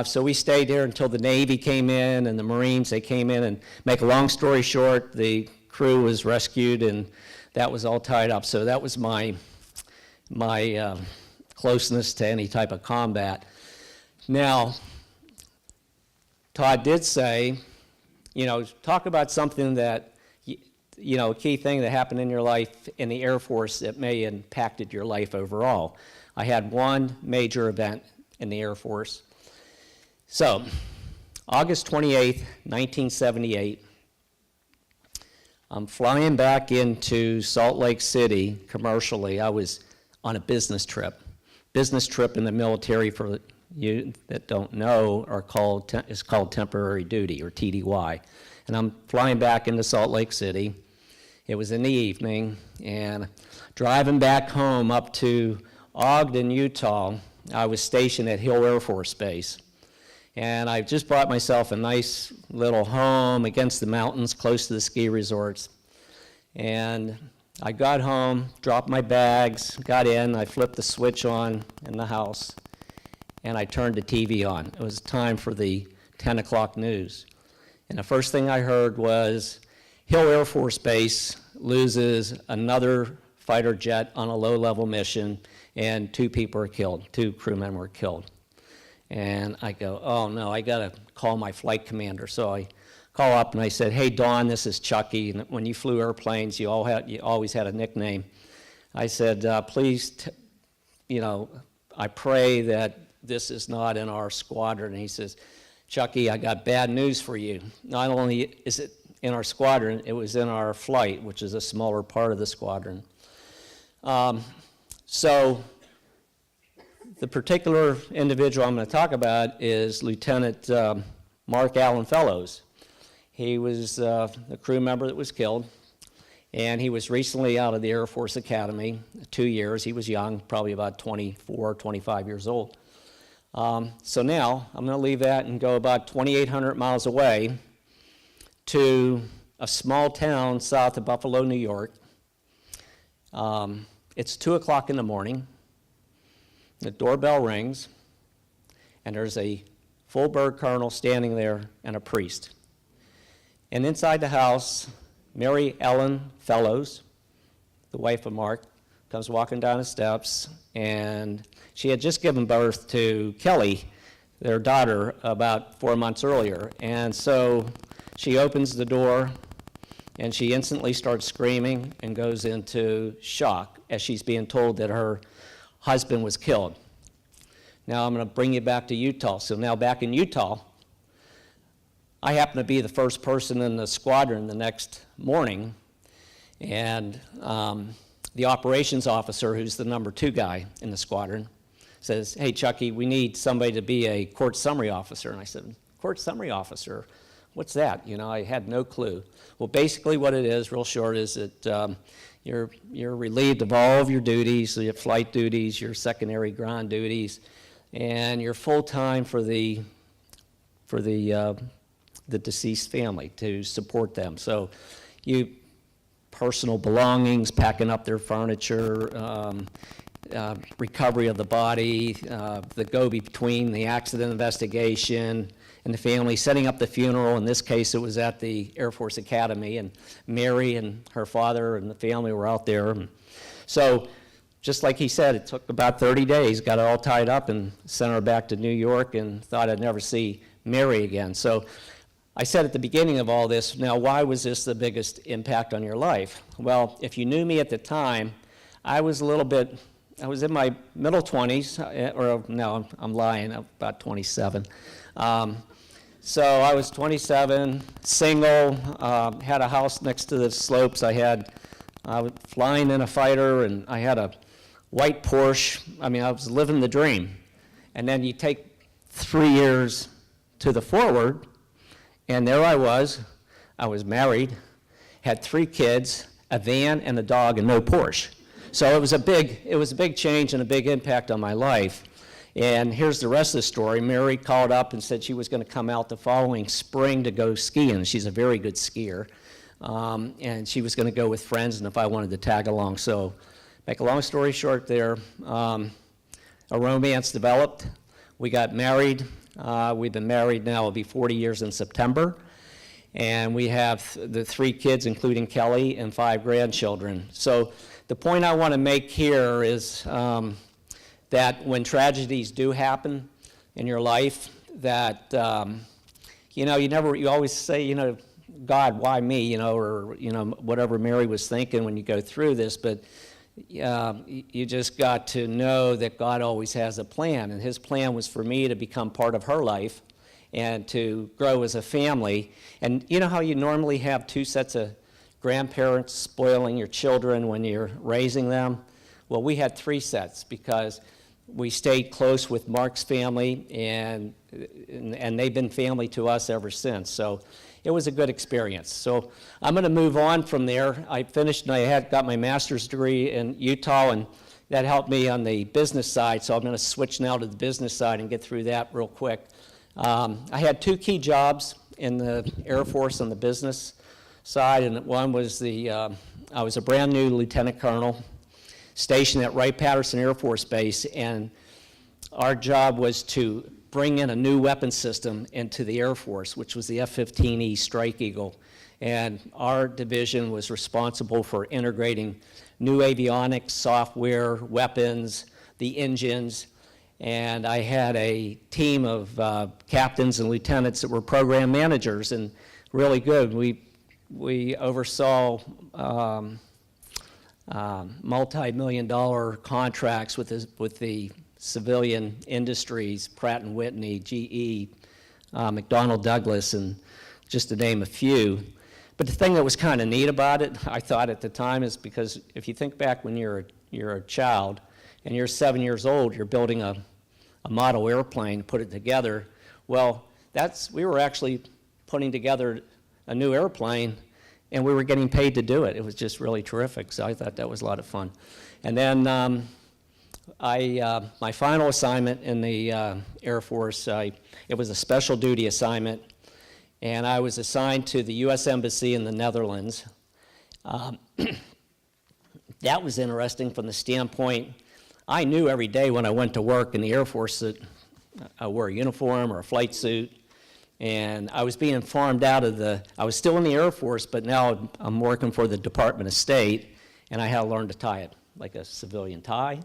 so we stayed there until the Navy came in and the Marines. They came in, and make a long story short, the crew was rescued, and that was all tied up. So that was my closeness to any type of combat. Now, Todd did say, talk about something that, a key thing that happened in your life in the Air Force that may have impacted your life overall. I had one major event in the Air Force. So, August 28th, 1978, I'm flying back into Salt Lake City commercially. I was on a business trip. Business trip in the military, for you that don't know, is called temporary duty, or TDY. And I'm flying back into Salt Lake City. It was in the evening, and driving back home up to Ogden, Utah. I was stationed at Hill Air Force Base. And I just bought myself a nice little home against the mountains close to the ski resorts. And I got home, dropped my bags, got in, I flipped the switch on in the house, and I turned the TV on. It was time for the 10 o'clock news. And the first thing I heard was Hill Air Force Base loses another fighter jet on a low-level mission, and 2 people are killed, 2 crewmen were killed. And I go, oh no, I gotta call my flight commander. So I call up and I said, hey Don, this is Chucky. And when you flew airplanes, you always had a nickname. I said, please, I pray that this is not in our squadron. And he says, Chucky, I got bad news for you. Not only is it in our squadron, it was in our flight, which is a smaller part of the squadron. So the particular individual I'm going to talk about is Lieutenant Mark Allen Fellows. He was the crew member that was killed, and he was recently out of the Air Force Academy, 2 years. He was young, probably about 24, 25 years old. So now I'm going to leave that and go about 2,800 miles away to a small town south of Buffalo, New York. It's 2 o'clock in the morning. The doorbell rings, and there's a full bird colonel standing there and a priest. And inside the house, Mary Ellen Fellows, the wife of Mark, comes walking down the steps, and she had just given birth to Kelly, their daughter, about 4 months earlier. And so she opens the door, and she instantly starts screaming and goes into shock as she's being told that her husband was killed. Now I'm going to bring you back to Utah. So now back in Utah, I happen to be the first person in the squadron the next morning, and the operations officer, who's the number 2 guy in the squadron, says, hey, Chucky, we need somebody to be a court summary officer. And I said, court summary officer? What's that? You know, I had no clue. Well, basically what it is, real short, is that you're relieved of all of your duties, your flight duties, your secondary ground duties, and you're full-time for the deceased family to support them. So you personal belongings, packing up their furniture, recovery of the body, the go-between the accident investigation and the family, setting up the funeral. In this case, it was at the Air Force Academy, and Mary and her father and the family were out there. So just like he said, it took about 30 days, got it all tied up and sent her back to New York, and thought I'd never see Mary again. So I said at the beginning of all this, now why was this the biggest impact on your life? Well, if you knew me at the time, I was in my middle 20s, or no, I'm lying, I'm about 27. So I was 27, single, had a house next to the slopes. I was flying in a fighter, and I had a white Porsche. I mean, I was living the dream. And then you take 3 years to the forward, and there I was married, had 3 kids, a van and a dog, and no Porsche. So it was a big change and a big impact on my life. And here's the rest of the story. Mary called up and said she was going to come out the following spring to go skiing. She's a very good skier. And she was going to go with friends, and if I wanted to tag along. So make a long story short there, a romance developed. We got married. We've been married now, it'll be 40 years in September. And we have the 3 kids, including Kelly, and 5 grandchildren. So the point I want to make here is that when tragedies do happen in your life, that, you always say, God, why me, or, whatever Mary was thinking when you go through this, but you just got to know that God always has a plan, and his plan was for me to become part of her life and to grow as a family. And you know how you normally have 2 sets of grandparents spoiling your children when you're raising them? Well, we had 3 sets because we stayed close with Mark's family, and they've been family to us ever since. So it was a good experience. So I'm going to move on from there. I finished, and I got my master's degree in Utah, and that helped me on the business side. So I'm going to switch now to the business side and get through that real quick. I had 2 key jobs in the Air Force on the business side, and one was I was a brand new lieutenant colonel stationed at Wright-Patterson Air Force Base, and our job was to bring in a new weapon system into the Air Force, which was the F-15E Strike Eagle. And our division was responsible for integrating new avionics, software, weapons, the engines, and I had a team of captains and lieutenants that were program managers, and really good. We oversaw multi-million-dollar contracts with the civilian industries, Pratt & Whitney, GE, McDonnell Douglas, and just to name a few. But the thing that was kind of neat about it, I thought at the time, is because if you think back when you're a child and you're 7 years old, you're building a model airplane, put it together. Well, we were actually putting together a new airplane, and we were getting paid to do it. It was just really terrific, so I thought that was a lot of fun. And then my final assignment in the Air Force, it was a special duty assignment, and I was assigned to the U.S. Embassy in the Netherlands. That was interesting from the standpoint, I knew every day when I went to work in the Air Force that I wore a uniform or a flight suit, and I was being farmed out of I was still in the Air Force, but now I'm working for the Department of State, and I had to learn to tie it like a civilian tie,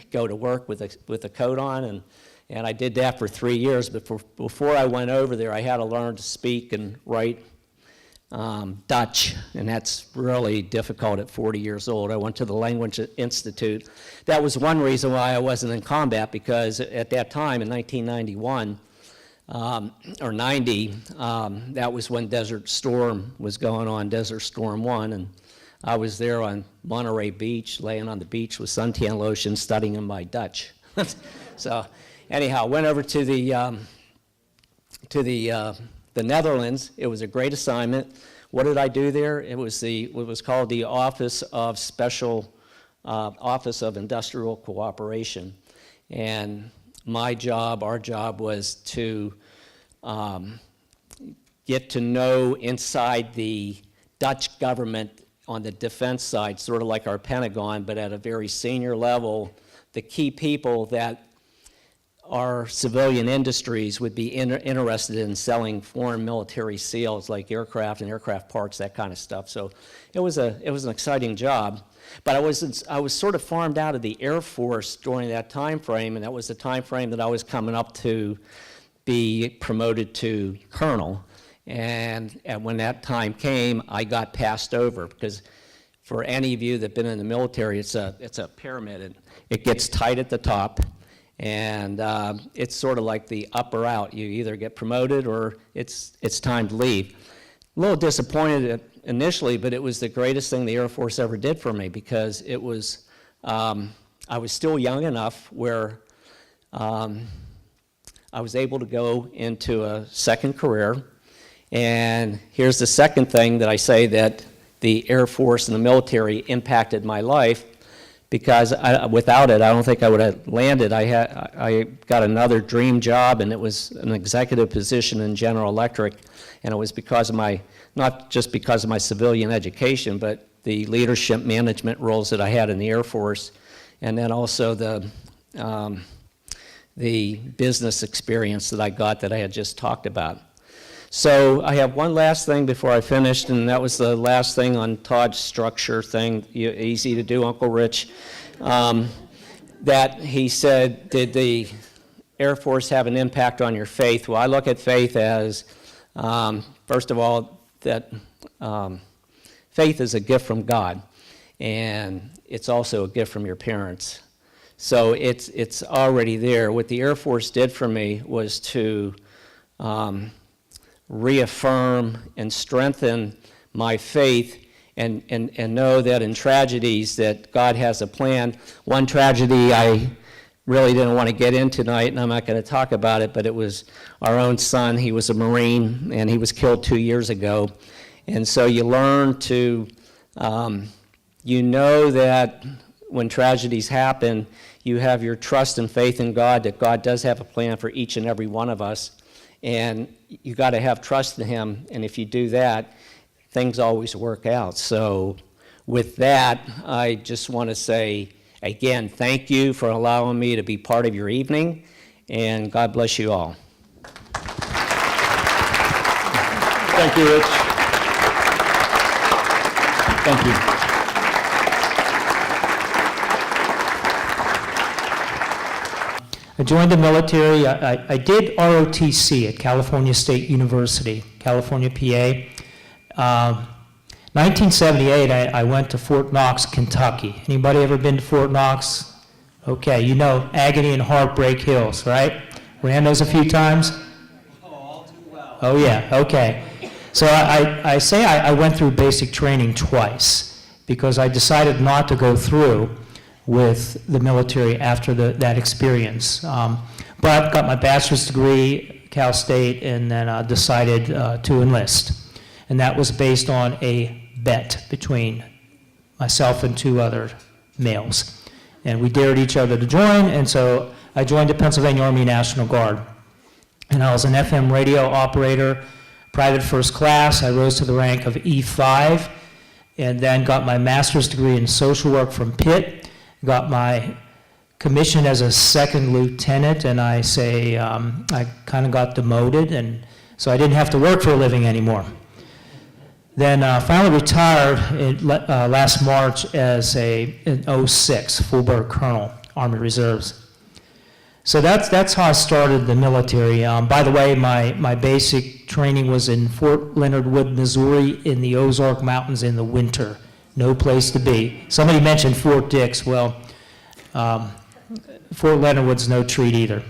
go to work with a coat on, and I did that for 3 years. But before I went over there, I had to learn to speak and write Dutch, and that's really difficult at 40 years old. I went to the Language Institute. That was one reason why I wasn't in combat, because at that time in 1991 or 90, that was when Desert Storm was going on, Desert Storm 1, and I was there on Monterey Beach, laying on the beach with suntan lotion, studying my Dutch. So anyhow, went over to the Netherlands. It was a great assignment. What did I do there? It was what was called the Office of Industrial Cooperation. And our job was to get to know inside the Dutch government on the defense side, sort of like our Pentagon, but at a very senior level, the key people that our civilian industries would be interested in selling foreign military seals like aircraft and aircraft parts, that kind of stuff. So it was an exciting job. But I was sort of farmed out of the Air Force during that time frame, and that was the time frame that I was coming up to be promoted to colonel. And when that time came, I got passed over, because for any of you that have been in the military, it's a pyramid. It gets tight at the top, and it's sort of like the up or out. You either get promoted or it's time to leave. A little disappointed initially, but it was the greatest thing the Air Force ever did for me, because it was, I was still young enough where I was able to go into a second career. And here's the second thing that I say that the Air Force and the military impacted my life, because without it, I don't think I would have landed. I got another dream job, and it was an executive position in General Electric, and it was because of not just because of my civilian education, but the leadership management roles that I had in the Air Force, and then also the business experience that I got that I had just talked about. So I have one last thing before I finished, and that was the last thing on Todd's structure thing, easy to do, Uncle Rich, that he said, did the Air Force have an impact on your faith? Well, I look at faith as, first of all, that faith is a gift from God, and it's also a gift from your parents. So it's already there. What the Air Force did for me was to reaffirm and strengthen my faith, and know that in tragedies that God has a plan. One tragedy I really didn't want to get into tonight, and I'm not going to talk about it, but it was our own son. He was a Marine, and he was killed 2 years ago. And so you learn to, you know that when tragedies happen, you have your trust and faith in God, that God does have a plan for each and every one of us. And you got to have trust in him, and if you do that, things always work out. So with that, I just want to say, again, thank you for allowing me to be part of your evening, and God bless you all. Thank you, Rich. Thank you. I joined the military. I did ROTC at California State University, California, PA. 1978, I went to Fort Knox, Kentucky. Anybody ever been to Fort Knox? Okay, you know Agony and Heartbreak Hills, right? Ran those a few times? Oh, all too well. Oh, yeah, okay. So I say I went through basic training twice, because I decided not to go through with the military after that experience. But got my bachelor's degree, Cal State, and then decided to enlist. And that was based on a bet between myself and two other males. And we dared each other to join, and so I joined the Pennsylvania Army National Guard. And I was an FM radio operator, private first class. I rose to the rank of E5, and then got my master's degree in social work from Pitt. Got my commission as a second lieutenant, and I kind of got demoted, and so I didn't have to work for a living anymore. Then finally retired last March as an 06 full-bird colonel, Army Reserves. So that's how I started the military. By the way, my basic training was in Fort Leonard Wood, Missouri, in the Ozark Mountains in the winter. No place to be. Somebody mentioned Fort Dix. Well, Fort Leonard Wood's no treat either.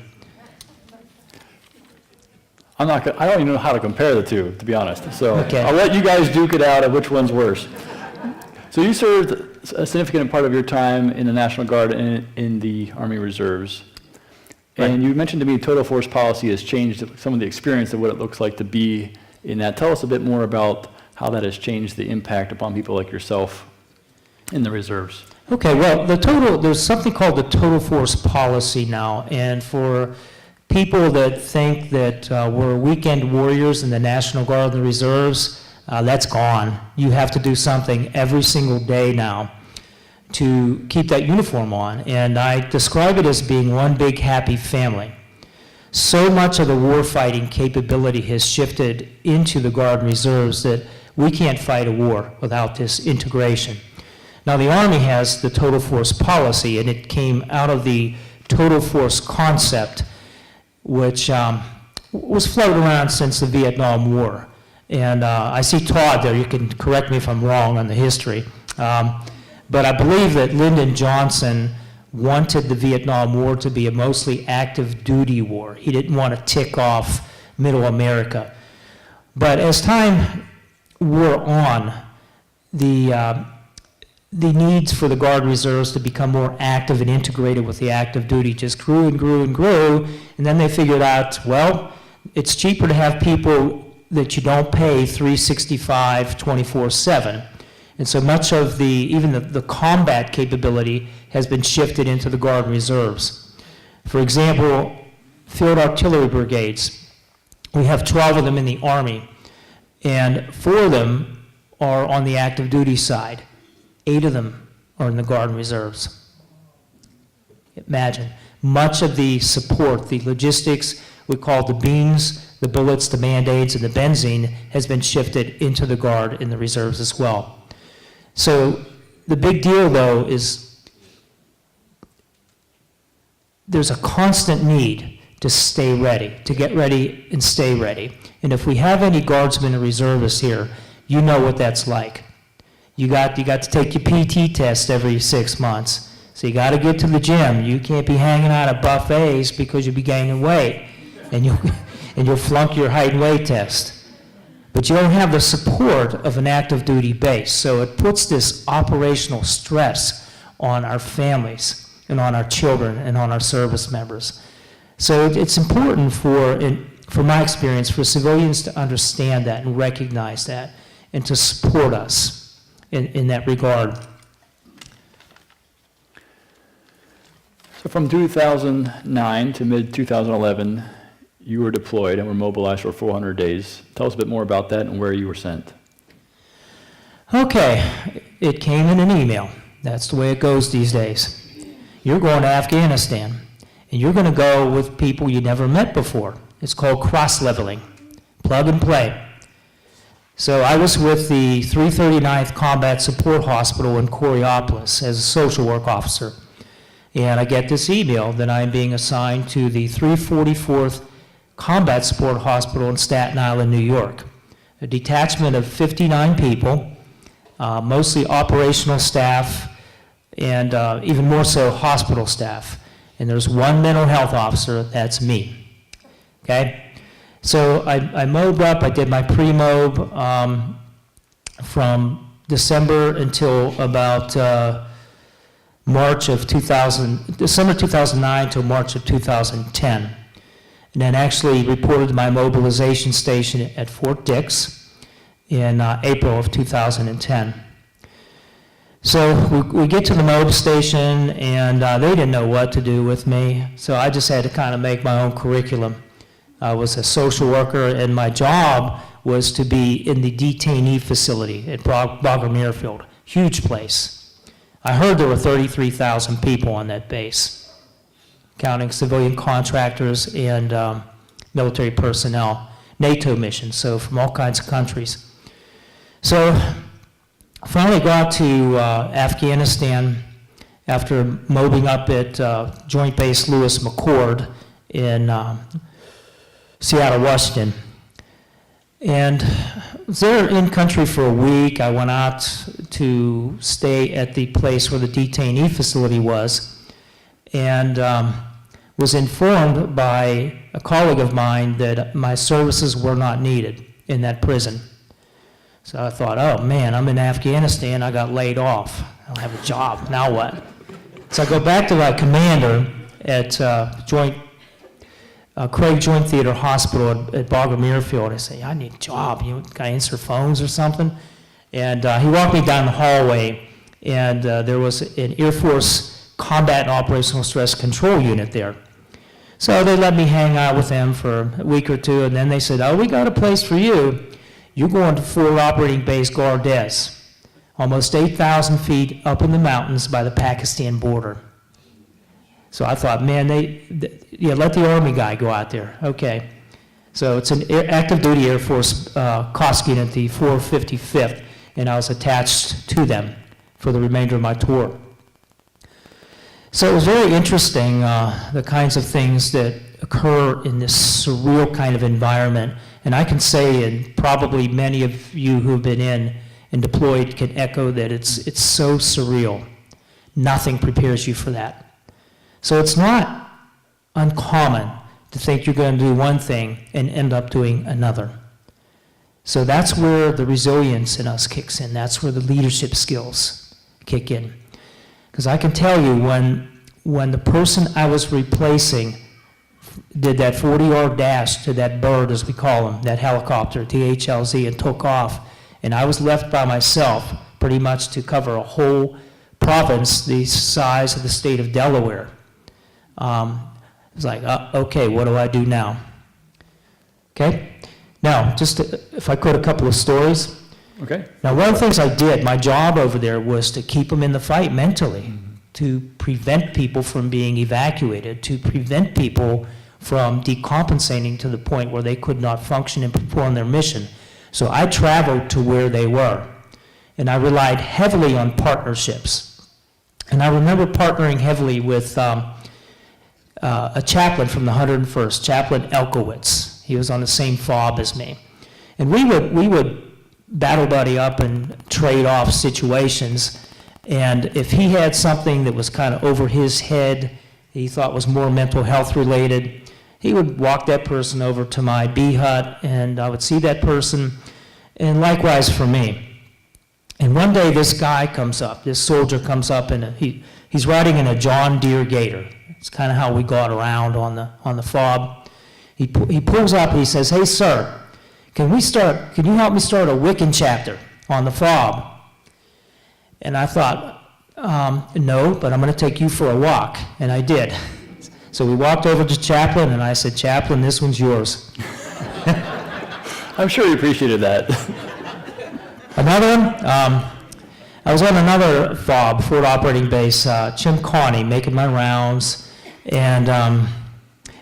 I don't even know how to compare the two, to be honest. So Okay. I'll let you guys duke it out of which one's worse. So you served a significant part of your time in the National Guard and in the Army Reserves. And you mentioned to me total force policy has changed some of the experience of what it looks like to be in that. Tell us a bit more about how that has changed the impact upon people like yourself in the reserves. Okay, well, there's something called the total force policy now, and for people that think that we're weekend warriors in the National Guard and the reserves, that's gone. You have to do something every single day now to keep that uniform on, and I describe it as being one big happy family. So much of the warfighting capability has shifted into the Guard and Reserves that we can't fight a war without this integration. Now, the Army has the total force policy, and it came out of the total force concept, which was floated around since the Vietnam War. And I see Todd there. You can correct me if I'm wrong on the history. But I believe that Lyndon Johnson wanted the Vietnam War to be a mostly active duty war. He didn't want to tick off Middle America. But as time wore on, the needs for the Guard Reserves to become more active and integrated with the active duty just grew and grew and grew, and then they figured out, well, it's cheaper to have people that you don't pay 365, 24/7. And so much of even the combat capability has been shifted into the Guard and Reserves. For example, field artillery brigades. We have 12 of them in the Army, and 4 of them are on the active duty side. 8 of them are in the Guard and Reserves. Imagine. Much of the support, the logistics, we call the beams, the bullets, the Band-Aids, and the benzene, has been shifted into the Guard and the Reserves as well. So the big deal, though, is there's a constant need to stay ready, to get ready and stay ready. And if we have any guardsmen or reservists here, you know what that's like. You got to take your PT test every 6 months. So you got to get to the gym. You can't be hanging out at buffets because you'll be gaining weight, and you'll flunk your height and weight test. But you don't have the support of an active duty base. So it puts this operational stress on our families and on our children and on our service members. So it's important from my experience, for civilians to understand that and recognize that and to support us in that regard. So from 2009 to mid-2011, you were deployed and were mobilized for 400 days. Tell us a bit more about that and where you were sent. Okay, it came in an email. That's the way it goes these days. You're going to Afghanistan, and you're going to go with people you never met before. It's called cross-leveling, plug and play. So I was with the 339th Combat Support Hospital in Coriopolis as a social work officer. And I get this email that I'm being assigned to the 344th Combat Support Hospital in Staten Island, New York. A detachment of 59 people, mostly operational staff, and even more so hospital staff. And there's one mental health officer, that's me. Okay? So I mobed up, I did my pre-mob from December until about December 2009 till March of 2010. And then actually reported to my mobilization station at Fort Dix in April of 2010. So we get to the mob station, and they didn't know what to do with me, so I just had to kind of make my own curriculum. I was a social worker, and my job was to be in the detainee facility at Bagram Airfield. Huge place. I heard there were 33,000 people on that base, counting civilian contractors and military personnel, NATO missions, so from all kinds of countries. So I finally got to Afghanistan after mobbing up at Joint Base Lewis McChord in Seattle, Washington. And I was there in country for a week. I went out to stay at the place where the detainee facility was, and was informed by a colleague of mine that my services were not needed in that prison. So I thought, oh man, I'm in Afghanistan, I got laid off. I don't have a job, now what? So I go back to my commander at Joint Craig Joint Theater Hospital at Bagram Airfield. I say, I need a job. You got to answer phones or something? And he walked me down the hallway, and there was an Air Force Combat and Operational Stress Control Unit there. So they let me hang out with them for a week or two, and then they said, oh, we got a place for you. You're going to Forward Operating Base Gardez, almost 8,000 feet up in the mountains by the Pakistan border. So I thought, man, let the Army guy go out there. Okay. So it's an active duty Air Force COSC unit, the 455th, and I was attached to them for the remainder of my tour. So it was very interesting, the kinds of things that occur in this surreal kind of environment. And I can say, and probably many of you who have been in and deployed can echo that it's so surreal. Nothing prepares you for that. So it's not uncommon to think you're going to do one thing and end up doing another. So that's where the resilience in us kicks in. That's where the leadership skills kick in. Because I can tell you, when the person I was replacing did that 40-yard dash to that bird, as we call him, that helicopter, THLZ, and took off, and I was left by myself pretty much to cover a whole province the size of the state of Delaware. It was like, okay, what do I do now? Okay? Now, just if I could, a couple of stories. Okay. Now, one of the things I did, my job over there was to keep them in the fight mentally, to prevent people from being evacuated, to prevent people from decompensating to the point where they could not function and perform their mission. So I traveled to where they were, and I relied heavily on partnerships. And I remember partnering heavily with a chaplain from the 101st, Chaplain Elkowitz. He was on the same FOB as me. And we would battle buddy up and trade off situations. And if he had something that was kind of over his head, he thought was more mental health related, he would walk that person over to my bee hut, and I would see that person, and likewise for me. And one day this guy comes up, this soldier comes up, and he's riding in a John Deere Gator. It's kind of how we got around on the FOB. He pulls up and he says, hey sir, can you help me start a Wiccan chapter on the FOB? And I thought, no, but I'm going to take you for a walk. And I did. So we walked over to Chaplain, and I said, Chaplain, this one's yours. I'm sure you appreciated that. Another one, I was on another FOB, Forward Operating Base, Chimcani, making my rounds. And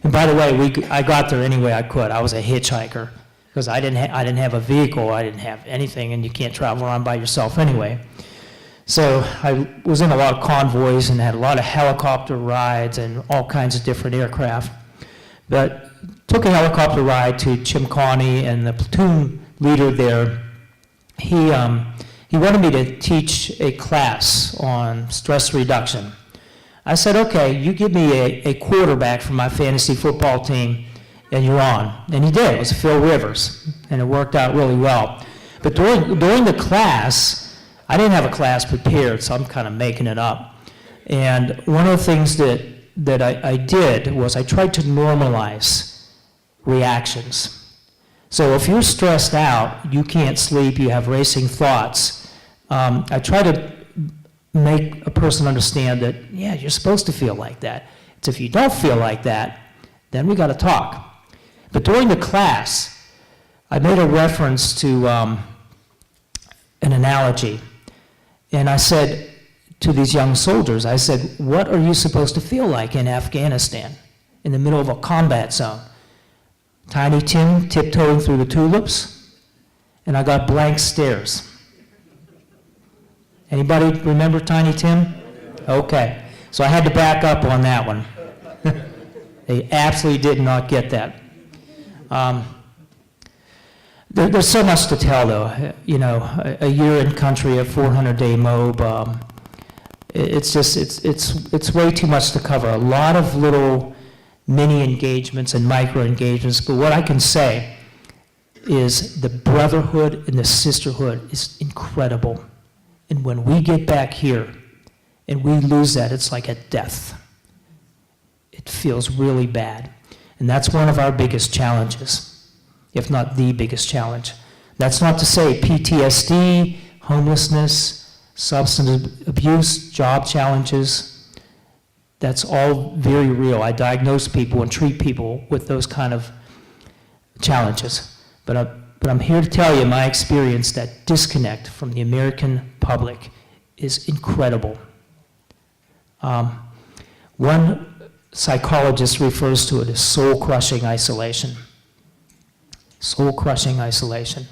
by the way, I got there any way I could. I was a hitchhiker because I didn't have a vehicle. I didn't have anything, and you can't travel around by yourself anyway. So I was in a lot of convoys and had a lot of helicopter rides and all kinds of different aircraft. But took a helicopter ride to Chimcani, and the platoon leader there, he wanted me to teach a class on stress reduction. I said, okay, you give me a quarterback for my fantasy football team, and you're on. And he did. It was Phil Rivers, and it worked out really well. But during the class, I didn't have a class prepared, so I'm kind of making it up. And one of the things that I did was I tried to normalize reactions. So if you're stressed out, you can't sleep, you have racing thoughts, I try to make a person understand that, yeah, you're supposed to feel like that. It's if you don't feel like that, then we got to talk. But during the class, I made a reference to an analogy. And I said to these young soldiers, I said, what are you supposed to feel like in Afghanistan, in the middle of a combat zone? Tiny Tim tiptoeing through the tulips, and I got blank stares. Anybody remember Tiny Tim? Okay, so I had to back up on that one. They absolutely did not get that. There's so much to tell, though. You know, a year in country, a 400-day MOB. It's way too much to cover. A lot of little mini engagements and micro engagements. But what I can say is the brotherhood and the sisterhood is incredible. And when we get back here and we lose that, it's like a death. It feels really bad. And that's one of our biggest challenges, if not the biggest challenge. That's not to say PTSD, homelessness, substance abuse, job challenges, that's all very real. I diagnose people and treat people with those kind of challenges. But I'm here to tell you my experience that disconnect from the American public is incredible. One psychologist refers to it as soul-crushing isolation. Soul-crushing isolation.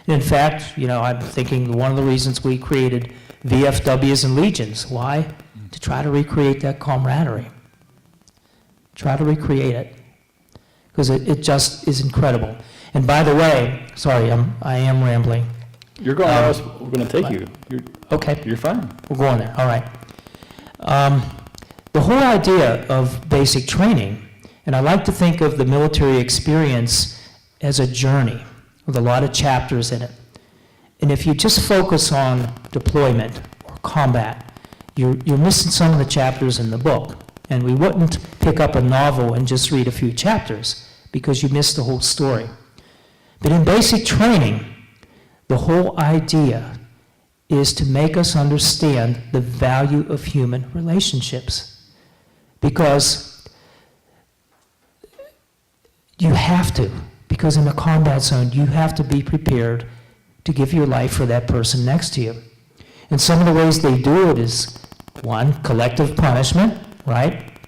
And in fact, I'm thinking one of the reasons we created VFWs and Legions. Why? To try to recreate that camaraderie. Try to recreate it. Because it just is incredible. And by the way, sorry, I am rambling. You're going where we're going to take you. Okay. You're fine. We're going there, all right. The whole idea of basic training, and I like to think of the military experience as a journey with a lot of chapters in it. And if you just focus on deployment or combat, you're missing some of the chapters in the book. And we wouldn't pick up a novel and just read a few chapters because you miss the whole story. But in basic training, the whole idea is to make us understand the value of human relationships. Because you have to, because in a combat zone, you have to be prepared to give your life for that person next to you. And some of the ways they do it is, one, collective punishment, right?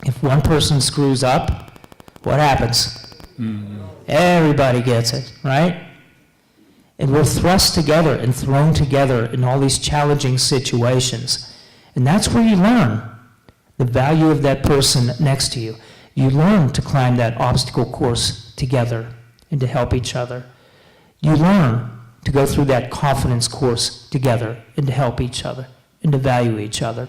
If one person screws up, what happens? Everybody gets it, right? And we're thrust together and thrown together in all these challenging situations. And that's where you learn the value of that person next to you. You learn to climb that obstacle course together and to help each other. You learn to go through that confidence course together and to help each other and to value each other.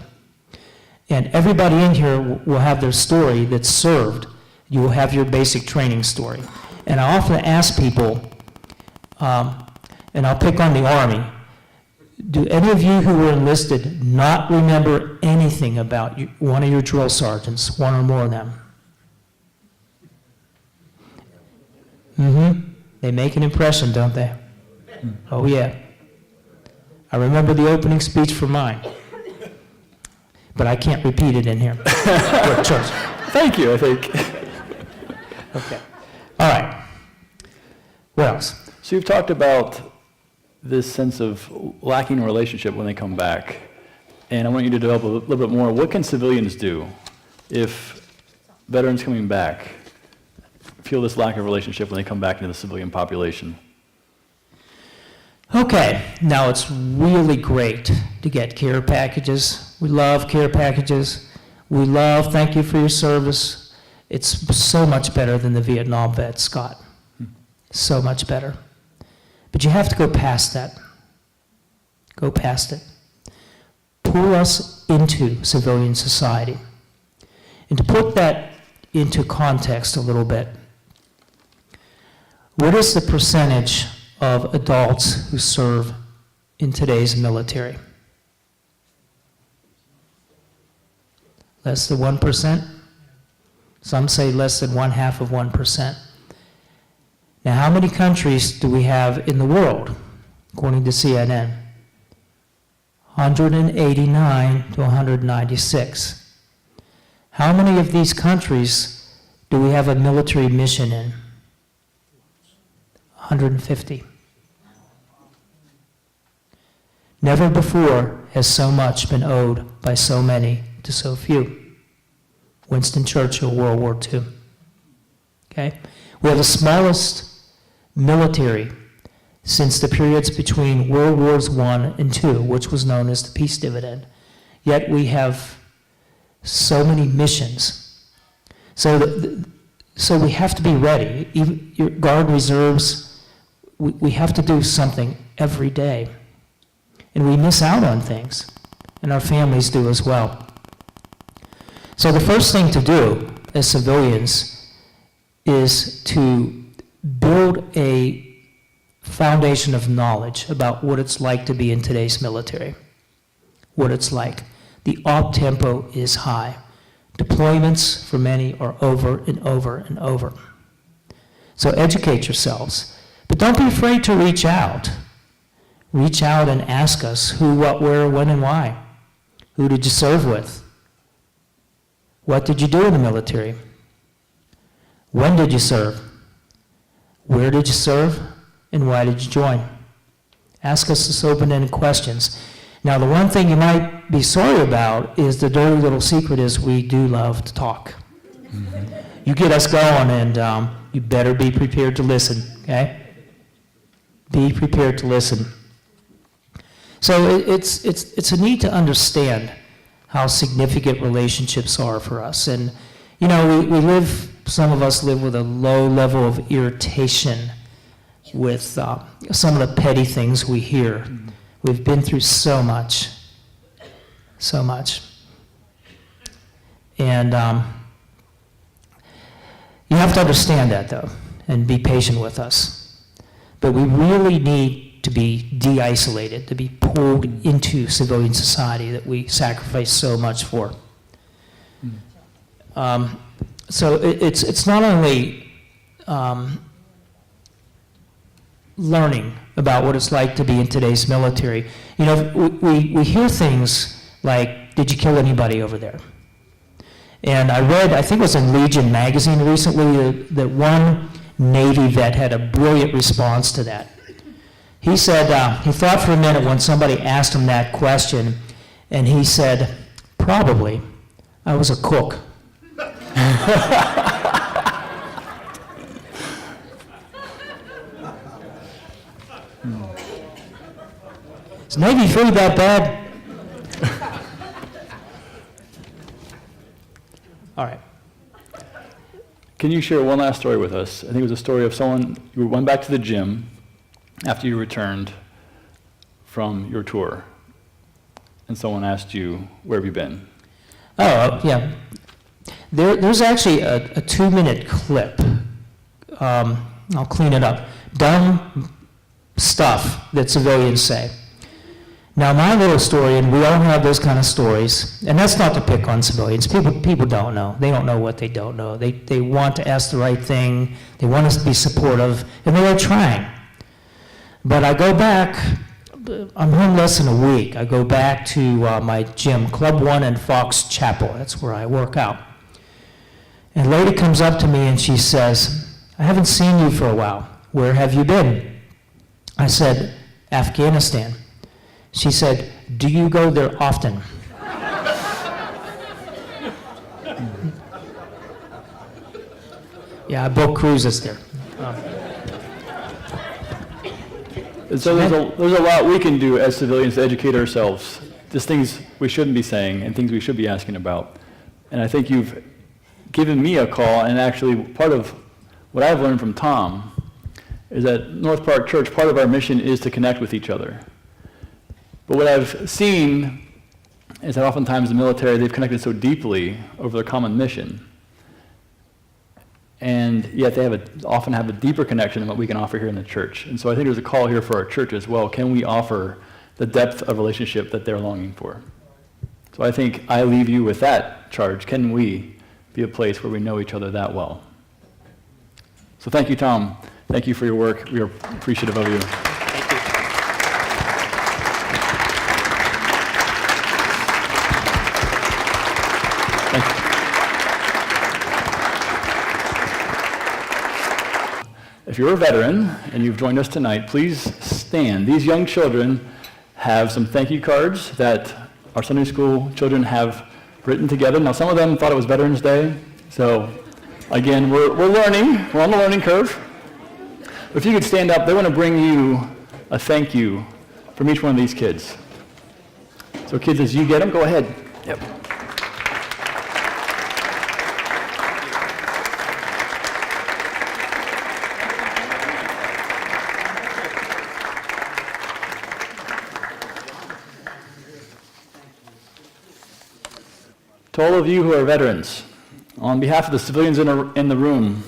And everybody in here will have their story that's served. You will have your basic training story. And I often ask people, and I'll pick on the Army, do any of you who were enlisted not remember anything about one of your drill sergeants, one or more of them? They make an impression, don't they? Oh, yeah. I remember the opening speech for mine, but I can't repeat it in here. We're at church. Thank you, I think. Okay. All right. What else? So you've talked about this sense of lacking a relationship when they come back. And I want you to develop a little bit more. What can civilians do if veterans coming back feel this lack of relationship when they come back into the civilian population? Okay, now it's really great to get care packages. We love care packages. We love thank you for your service. It's so much better than the Vietnam vet, Scott. So much better. But you have to go past that. Go past it. Pull us into civilian society. And to put that into context a little bit, what is the percentage of adults who serve in today's military? Less than 1%? Some say less than 0.5%. Now, how many countries do we have in the world, according to CNN? 189 to 196. How many of these countries do we have a military mission in? 150. Never before has so much been owed by so many to so few. Winston Churchill, World War II. Okay? We have the smallest military since the periods between World Wars I and II, which was known as the peace dividend. Yet we have so many missions. So we have to be ready. Even your Guard reserves, we have to do something every day. And we miss out on things, and our families do as well. So the first thing to do as civilians is to build a foundation of knowledge about what it's like to be in today's military. What it's like. The op tempo is high. Deployments for many are over and over and over. So educate yourselves. But don't be afraid to reach out. Reach out and ask us who, what, where, when, and why. Who did you serve with? What did you do in the military? When did you serve? Where did you serve? And why did you join? Ask us this open-ended questions. Now, the one thing you might be sorry about is the dirty little secret is we do love to talk. You get us going, and you better be prepared to listen, okay? Be prepared to listen. So it's a need to understand how significant relationships are for us. And, you know, we live, some of us live with a low level of irritation with some of the petty things we hear. We've been through so much. And you have to understand that, though, and be patient with us. But we really need to be de-isolated, to be pulled into civilian society that we sacrifice so much for. So it's not only learning about what it's like to be in today's military. You know, we hear things like, did you kill anybody over there? And I read, I think it was in Legion magazine recently, that one Navy vet had a brilliant response to that. He said, he thought for a minute when somebody asked him that question, and he said, probably, I was a cook. Is Navy food that bad? All right. Can you share one last story with us? I think it was a story of someone, you went back to the gym after you returned from your tour, and someone asked you, where have you been? Oh, yeah. There's actually a 2-minute clip. I'll clean it up. Dumb stuff that civilians say. Now, my little story, and we all have those kind of stories, and that's not to pick on civilians. People don't know. They don't know what they don't know. They want to ask the right thing. They want us to be supportive, and they are trying. But I go back, I'm home less than a week. I go back to my gym, Club 1 in Fox Chapel. That's where I work out. And a lady comes up to me and she says, I haven't seen you for a while. Where have you been? I said, Afghanistan. She said, do you go there often? Yeah, I booked cruises there. And so there's a lot we can do as civilians to educate ourselves. Just things we shouldn't be saying and things we should be asking about. And I think you've given me a call, and actually part of what I've learned from Tom is that North Park Church, part of our mission is to connect with each other. But what I've seen is that oftentimes the military, they've connected so deeply over their common mission, and yet they often have a deeper connection than what we can offer here in the church. And so I think there's a call here for our church as well. Can we offer the depth of relationship that they're longing for? So I think I leave you with that charge. Can we be a place where we know each other that well? So thank you, Tom. Thank you for your work. We are appreciative of you. If you're a veteran and you've joined us tonight, please stand. These young children have some thank you cards that our Sunday school children have written together. Now, some of them thought it was Veterans Day, so again, we're learning. We're on the learning curve. But if you could stand up, they want to bring you a thank you from each one of these kids. So kids, as you get them, go ahead. Yep. To all of you who are veterans, on behalf of the civilians in the room,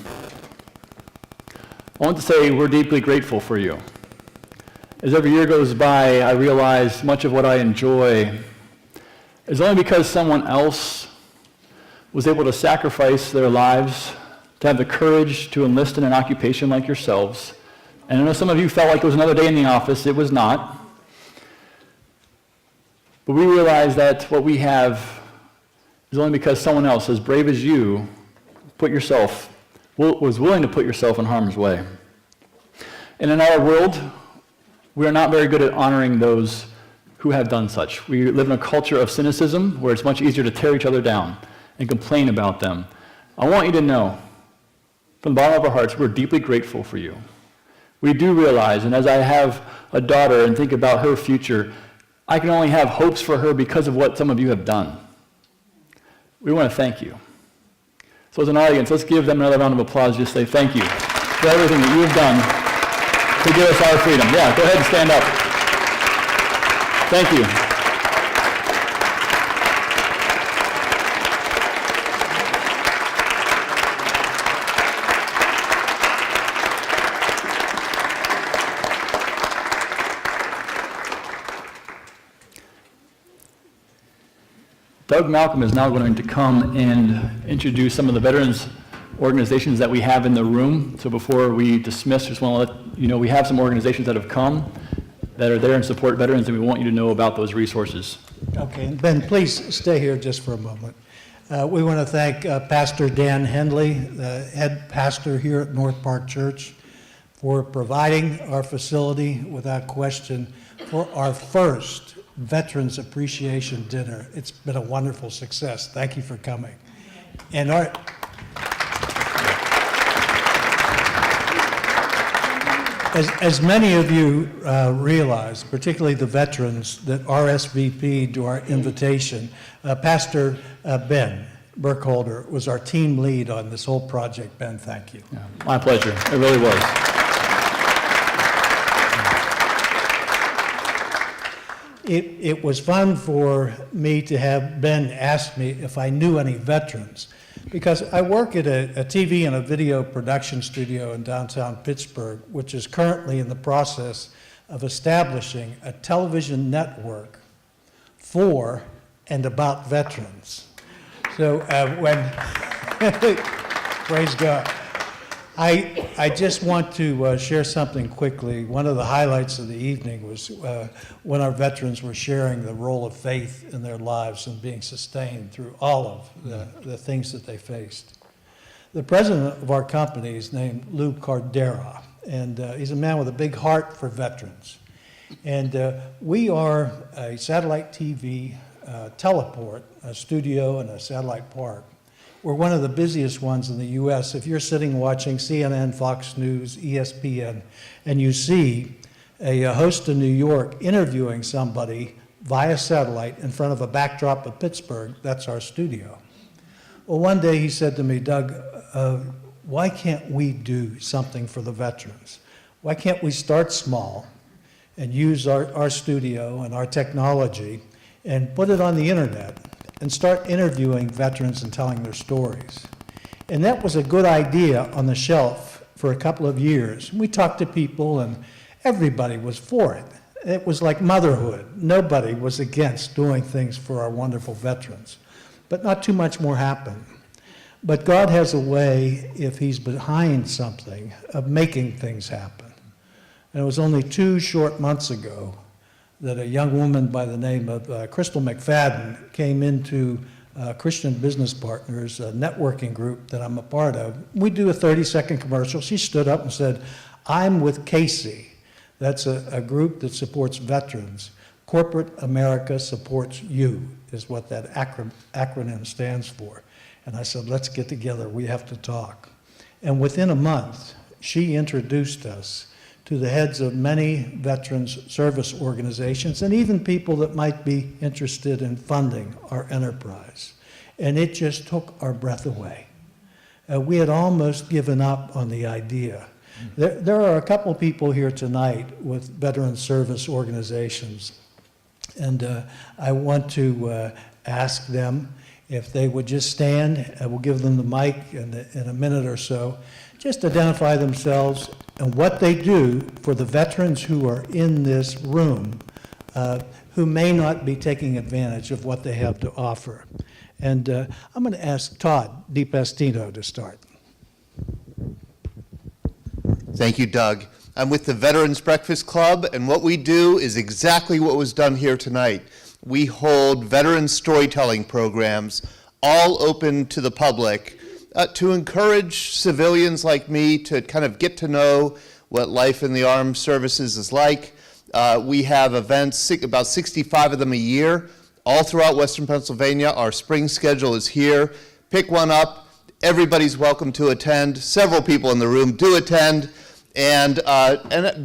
I want to say we're deeply grateful for you. As every year goes by, I realize much of what I enjoy is only because someone else was able to sacrifice their lives, to have the courage to enlist in an occupation like yourselves. And I know some of you felt like it was another day in the office. It was not. But we realize that what we have is only because someone else, as brave as you, was willing to put yourself in harm's way. And in our world, we are not very good at honoring those who have done such. We live in a culture of cynicism where it's much easier to tear each other down and complain about them. I want you to know, from the bottom of our hearts, we're deeply grateful for you. We do realize, and as I have a daughter and think about her future, I can only have hopes for her because of what some of you have done. We want to thank you. So as an audience, let's give them another round of applause. Just say thank you for everything that you have done to give us our freedom. Yeah, go ahead and stand up. Thank you. Doug Malcolm is now going to come and introduce some of the veterans organizations that we have in the room. So before we dismiss, just want to let you know we have some organizations that have come that are there and support veterans, and we want you to know about those resources. Okay, and Ben, please stay here just for a moment. We want to thank Pastor Dan Hendley, the head pastor here at North Park Church, for providing our facility without question for our first Veterans Appreciation Dinner. It's been a wonderful success. Thank you for coming. And as many of you realize, particularly the veterans that RSVP'd to our invitation, Pastor Ben Burkholder was our team lead on this whole project. Ben, thank you. Yeah, my pleasure. It really was. It was fun for me to have Ben ask me if I knew any veterans, because I work at a TV and a video production studio in downtown Pittsburgh, which is currently in the process of establishing a television network for and about veterans. So praise God. I just want to share something quickly. One of the highlights of the evening was when our veterans were sharing the role of faith in their lives and being sustained through all of the things that they faced. The president of our company is named Lou Cardera, and he's a man with a big heart for veterans. And we are a satellite TV teleport, a studio and a satellite park. We're one of the busiest ones in the U.S. If you're sitting watching CNN, Fox News, ESPN, and you see a host in New York interviewing somebody via satellite in front of a backdrop of Pittsburgh, that's our studio. Well, one day he said to me, Doug, why can't we do something for the veterans? Why can't we start small and use our studio and our technology and put it on the internet and start interviewing veterans and telling their stories? And that was a good idea on the shelf for a couple of years. We talked to people and everybody was for it. It was like motherhood. Nobody was against doing things for our wonderful veterans. But not too much more happened. But God has a way, if he's behind something, of making things happen. And it was only 2 short months ago that a young woman by the name of Crystal McFadden came into Christian Business Partners, a networking group that I'm a part of. We do a 30-second commercial. She stood up and said, I'm with Casey. That's a group that supports veterans. Corporate America Supports You is what that acronym stands for. And I said, let's get together. We have to talk. And within a month, she introduced us to the heads of many veterans service organizations and even people that might be interested in funding our enterprise. And it just took our breath away. We had almost given up on the idea. There are a couple people here tonight with veteran service organizations, and I want to ask them if they would just stand. We'll give them the mic in a minute or so. Just identify themselves and what they do for the veterans who are in this room who may not be taking advantage of what they have to offer. And I'm going to ask Todd DiPestino to start. Thank you, Doug. I'm with the Veterans Breakfast Club, and what we do is exactly what was done here tonight. We hold veteran storytelling programs, all open to the public, to encourage civilians like me to kind of get to know what life in the armed services is like. We have events, about 65 of them a year, all throughout Western Pennsylvania. Our spring schedule is here. Pick one up. Everybody's welcome to attend. Several people in the room do attend. And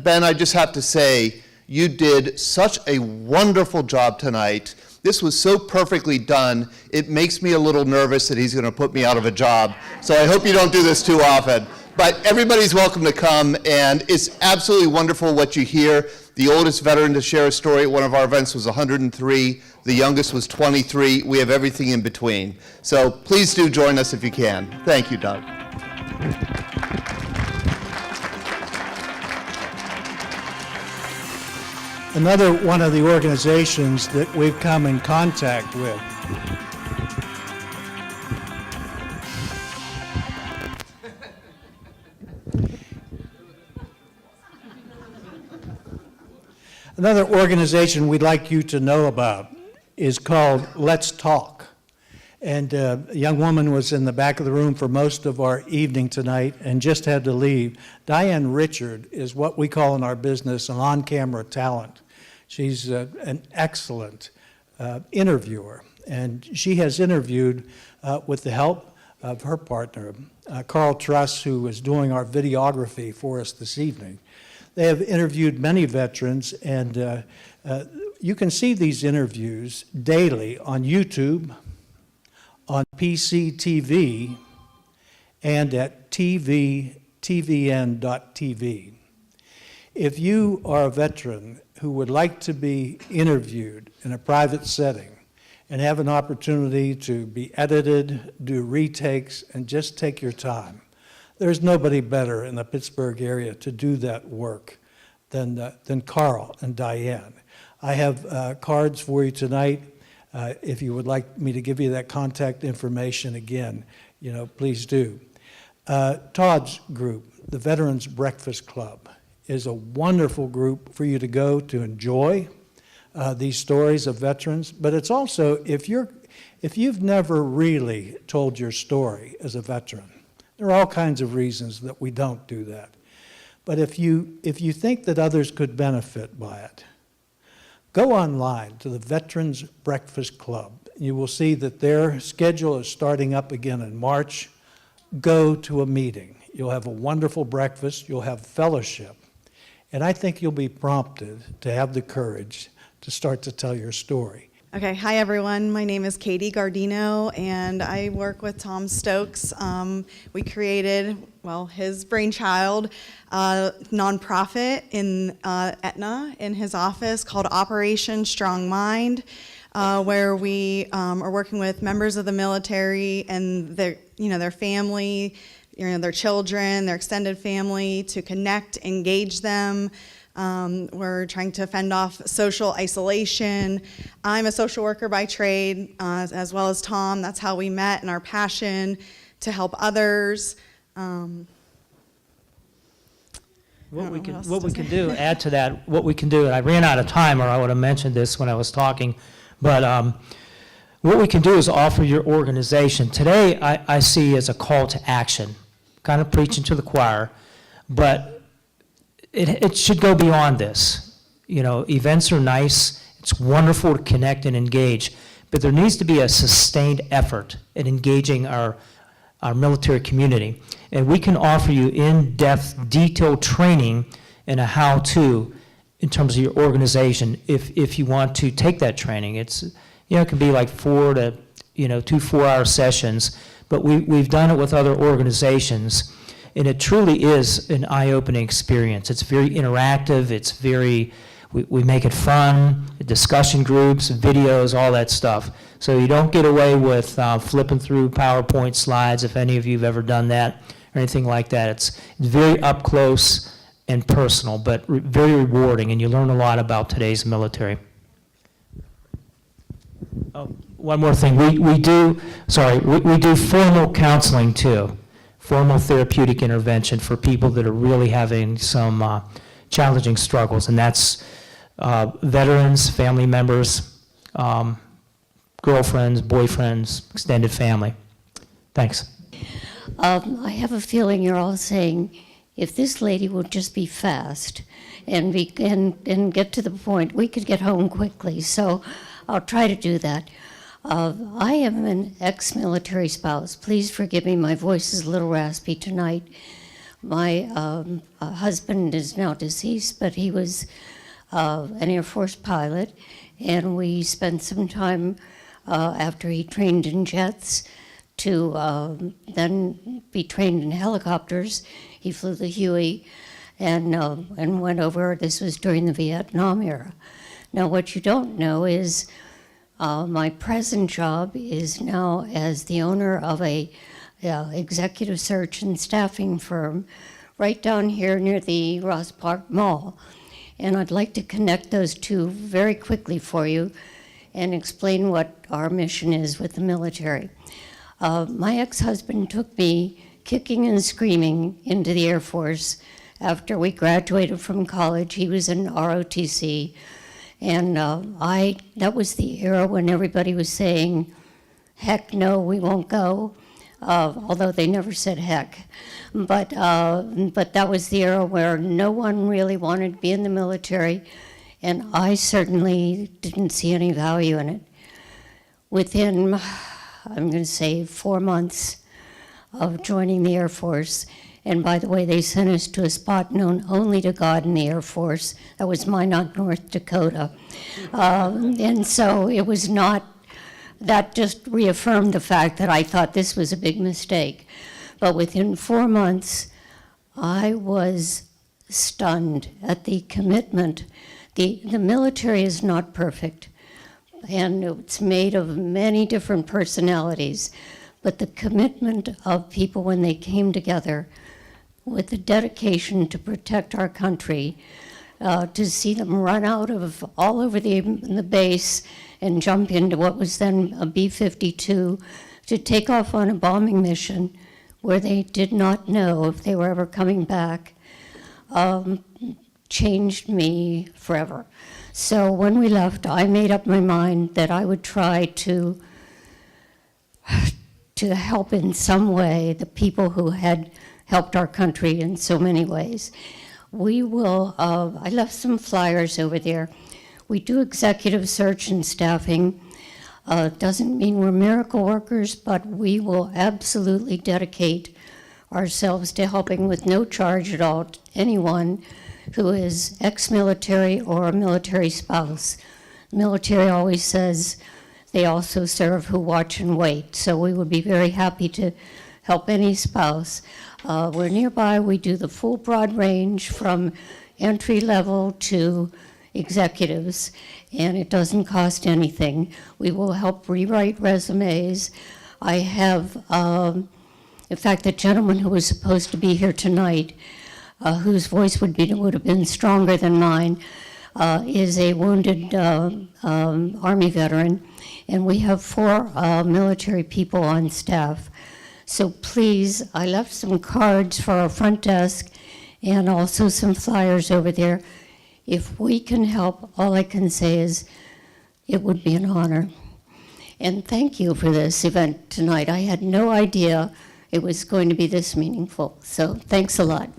Ben, I just have to say, you did such a wonderful job tonight. This was so perfectly done, it makes me a little nervous that he's going to put me out of a job. So I hope you don't do this too often. But everybody's welcome to come, and it's absolutely wonderful what you hear. The oldest veteran to share a story at one of our events was 103. The youngest was 23. We have everything in between. So please do join us if you can. Thank you, Doug. Another one of the organizations that we've come in contact with Another organization we'd like you to know about is called Let's Talk. And a young woman was in the back of the room for most of our evening tonight and just had to leave. Diane Richard is what we call in our business an on-camera talent. She's an excellent interviewer, and she has interviewed with the help of her partner, C.A.Truss, who is doing our videography for us this evening. They have interviewed many veterans, and you can see these interviews daily on YouTube, on PCTV, and at tvn.tv. If you are a veteran who would like to be interviewed in a private setting and have an opportunity to be edited, do retakes, and just take your time, there's nobody better in the Pittsburgh area to do that work than Carl and Diane. I have cards for you tonight. If you would like me to give you that contact information again, please do. Todd's group, the Veterans Breakfast Club, is a wonderful group for you to go to enjoy these stories of veterans. But it's also, if you've never really told your story as a veteran, there are all kinds of reasons that we don't do that. But if you think that others could benefit by it, go online to the Veterans Breakfast Club. You will see that their schedule is starting up again in March. Go to a meeting. You'll have a wonderful breakfast. You'll have fellowship. And I think you'll be prompted to have the courage to start to tell your story. Okay, hi everyone. My name is Katie Gardino, and I work with Tom Stokes. We created, his brainchild, a nonprofit in Etna in his office called Operation Strong Mind, where we are working with members of the military and their family, their children, their extended family, to connect, engage them. We're trying to fend off social isolation. I'm a social worker by trade, as well as Tom. That's how we met, and our passion to help others. What we can do, add to that, what we can do, and I ran out of time, or I would have mentioned this when I was talking, but what we can do is offer your organization. Today, I see as a call to action, kind of preaching to the choir, but it should go beyond this. Events are nice. It's wonderful to connect and engage, but there needs to be a sustained effort in engaging our military community. And we can offer you in-depth, detailed training and a how-to in terms of your organization if you want to take that training. It can be like 4 to 2 4-hour sessions, but we've done it with other organizations. And it truly is an eye-opening experience. It's very interactive. It's we make it fun, discussion groups, videos, all that stuff. So you don't get away with flipping through PowerPoint slides, if any of you have ever done that or anything like that. It's very up close and personal, but very rewarding, and you learn a lot about today's military. One more thing, we do formal counseling too, formal therapeutic intervention for people that are really having some challenging struggles, and that's veterans, family members, girlfriends, boyfriends, extended family. Thanks. I have a feeling you're all saying, if this lady would just be fast and get to the point, we could get home quickly. So I'll try to do that. I am an ex-military spouse. Please forgive me, my voice is a little raspy tonight. My husband is now deceased, but he was an Air Force pilot, and we spent some time after he trained in jets to then be trained in helicopters. He flew the Huey and went over. This was during the Vietnam era. Now, what you don't know is my present job is now as the owner of a executive search and staffing firm right down here near the Ross Park Mall. And I'd like to connect those two very quickly for you and explain what our mission is with the military. My ex-husband took me kicking and screaming into the Air Force after we graduated from college. He was in ROTC. And that was the era when everybody was saying, heck no, we won't go, although they never said heck. But that was the era where no one really wanted to be in the military, and I certainly didn't see any value in it. Within, I'm going to say, 4 months of joining the Air Force, and by the way, they sent us to a spot known only to God in the Air Force. That was Minot, North Dakota. And so it was not, that just reaffirmed the fact that I thought this was a big mistake. But within 4 months, I was stunned at the commitment. The military is not perfect, and it's made of many different personalities, but the commitment of people when they came together with the dedication to protect our country, to see them run out of all over the base and jump into what was then a B-52 to take off on a bombing mission where they did not know if they were ever coming back, changed me forever. So when we left, I made up my mind that I would try to help in some way the people who had helped our country in so many ways. We will, I left some flyers over there. We do executive search and staffing. Doesn't mean we're miracle workers, but we will absolutely dedicate ourselves to helping with no charge at all to anyone who is ex-military or a military spouse. The military always says they also serve who watch and wait, so we would be very happy to help any spouse. We're nearby. We do the full broad range from entry level to executives, and it doesn't cost anything. We will help rewrite resumes. I have, in fact, the gentleman who was supposed to be here tonight, whose voice would have been stronger than mine, is a wounded Army veteran, and we have 4 military people on staff. So please, I left some cards for our front desk and also some flyers over there. If we can help, all I can say is it would be an honor. And thank you for this event tonight. I had no idea it was going to be this meaningful. So thanks a lot.